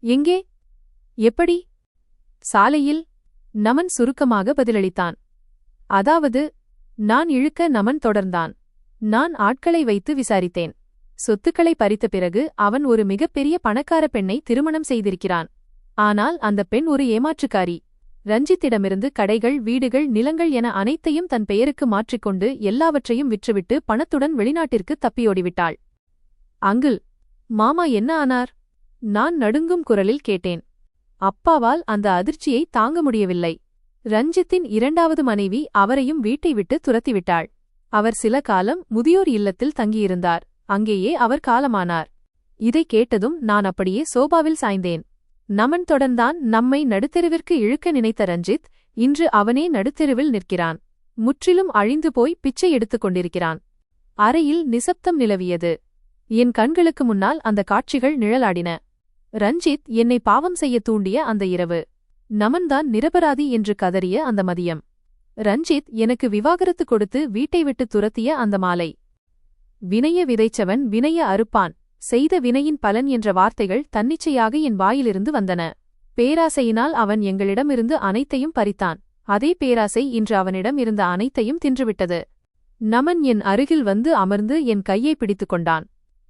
எங்கே? எப்படி? சாலையில். நமன் சுருக்கமாக பதிலளித்தான். அதாவது. நான் இழுக்க நமன் தொடர்ந்தான். நான் ஆட்களை வைத்து விசாரித்தேன். சொத்துக்களை பறித்த பிறகு அவன் ஒரு மிகப்பெரிய பணக்கார பெண்ணை திருமணம் செய்திருக்கிறான். ஆனால் அந்த பெண் ஒரு ஏமாற்றுக்காரி. ரஞ்சித்திடமிருந்து கடைகள், வீடுகள், நிலங்கள் என அனைத்தையும் தன் பெயருக்கு மாற்றிக்கொண்டு எல்லாவற்றையும் விற்றுவிட்டு பணத்துடன் வெளிநாட்டிற்கு தப்பியோடிவிட்டாள். அங்கிள், மாமா என்ன ஆனார்? நான் நடுங்கும் குரலில் கேட்டேன். அப்பாவால் அந்த அதிர்ச்சியை தாங்க முடியவில்லை. ரஞ்சித்தின் 2வது மனைவி அவரையும் வீட்டை விட்டு துரத்திவிட்டாள். அவர் சில காலம் முதியோர் இல்லத்தில் தங்கியிருந்தார். அங்கேயே அவர் காலமானார். இதை கேட்டதும் நான் அப்படியே சோபாவில் சாய்ந்தேன். நமன் தொடர்ந்தான். நம்மை நடுத்தெருவிற்கு இழுக்க நினைத்த ரஞ்சித் இன்று அவனே நடுத்தெருவில் நிற்கிறான். முற்றிலும் அழிந்து போய் பிச்சை எடுத்துக் கொண்டிருக்கிறான். அறையில் நிசப்தம் நிலவியது. என் கண்களுக்கு முன்னால் அந்த காட்சிகள் நிழலாடின. ரஞ்சித் என்னை பாவம் செய்ய தூண்டிய அந்த இரவு. நமன்தான் நிரபராதி என்று கதறிய அந்த மதியம். ரஞ்சித் எனக்கு விவாகரத்து கொடுத்து வீட்டை விட்டு துரத்திய அந்த மாலை. வினைய விதைச்சவன் வினைய அறுப்பான். செய்த வினையின் பலன் என்ற வார்த்தைகள் தன்னிச்சையாக என் வாயிலிருந்து வந்தன. பேராசையினால் அவன் எங்களிடமிருந்து அனைத்தையும் பறித்தான். அதே பேராசை இன்று அவனிடம் இருந்த அனைத்தையும் தின்றுவிட்டது. நமன் என் அருகில் வந்து அமர்ந்து என் கையை பிடித்துக் கொண்டான்.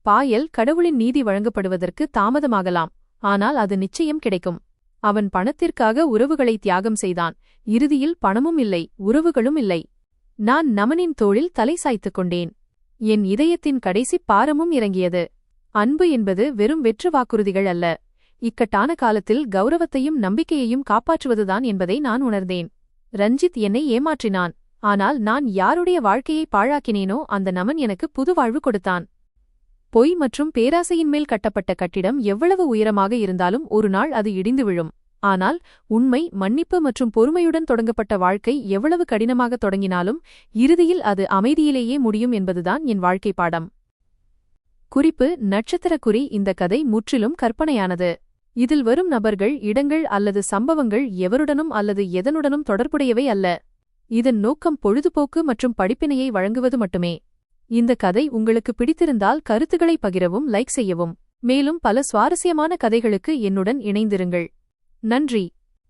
பாயல், கடவுளின் நீதி வழங்கப்படுவதற்கு தாமதமாகலாம், ஆனால் அது நிச்சயம் கிடைக்கும். அவன் பணத்திற்காக உறவுகளை தியாகம் செய்தான். இறுதியில் பணமும் இல்லை, உறவுகளும் இல்லை. நான் நமனின் தோளில் தலை சாய்த்துக் கொண்டேன். என் இதயத்தின் கடைசி பாரமும் இறங்கியது. அன்பு என்பது வெறும் வெற்று வாக்குறுதிகள் அல்ல. இக்கட்டான காலத்தில் கௌரவத்தையும் நம்பிக்கையையும் காப்பாற்றுவதுதான் என்பதை நான் உணர்ந்தேன். ரஞ்சித் என்னை ஏமாற்றினான். ஆனால் நான் யாருடைய வாழ்க்கையை பாழாக்கினேனோ அந்த நமன் எனக்கு புது வாழ்வு கொடுத்தான். பொய் மற்றும் பேராசையின் மேல் கட்டப்பட்ட கட்டிடம் எவ்வளவு உயரமாக இருந்தாலும் ஒரு நாள் அது இடிந்து விழும். ஆனால் உண்மை, மன்னிப்பு மற்றும் பொறுமையுடன் தொடங்கப்பட்ட வாழ்க்கை எவ்வளவு கடினமாக தொடங்கினாலும் இறுதியில் அது அமைதியிலேயே முடியும் என்பதுதான் என் வாழ்க்கை பாடம். குறிப்பு: நட்சத்திரக்குறி. இந்த கதை முற்றிலும் கற்பனையானது. இதில் வரும் நபர்கள், இடங்கள் அல்லது சம்பவங்கள் எவருடனும் அல்லது எதனுடனும் தொடர்புடையவை அல்ல. இதன் நோக்கம் பொழுதுபோக்கு மற்றும் படிப்பினையை வழங்குவது மட்டுமே. இந்த கதை உங்களுக்கு பிடித்திருந்தால் கருத்துக்களை பகிரவும், லைக் செய்யவும். மேலும் பல சுவாரஸ்யமான கதைகளுக்கு என்னுடன் இணைந்திருங்கள். நன்றி.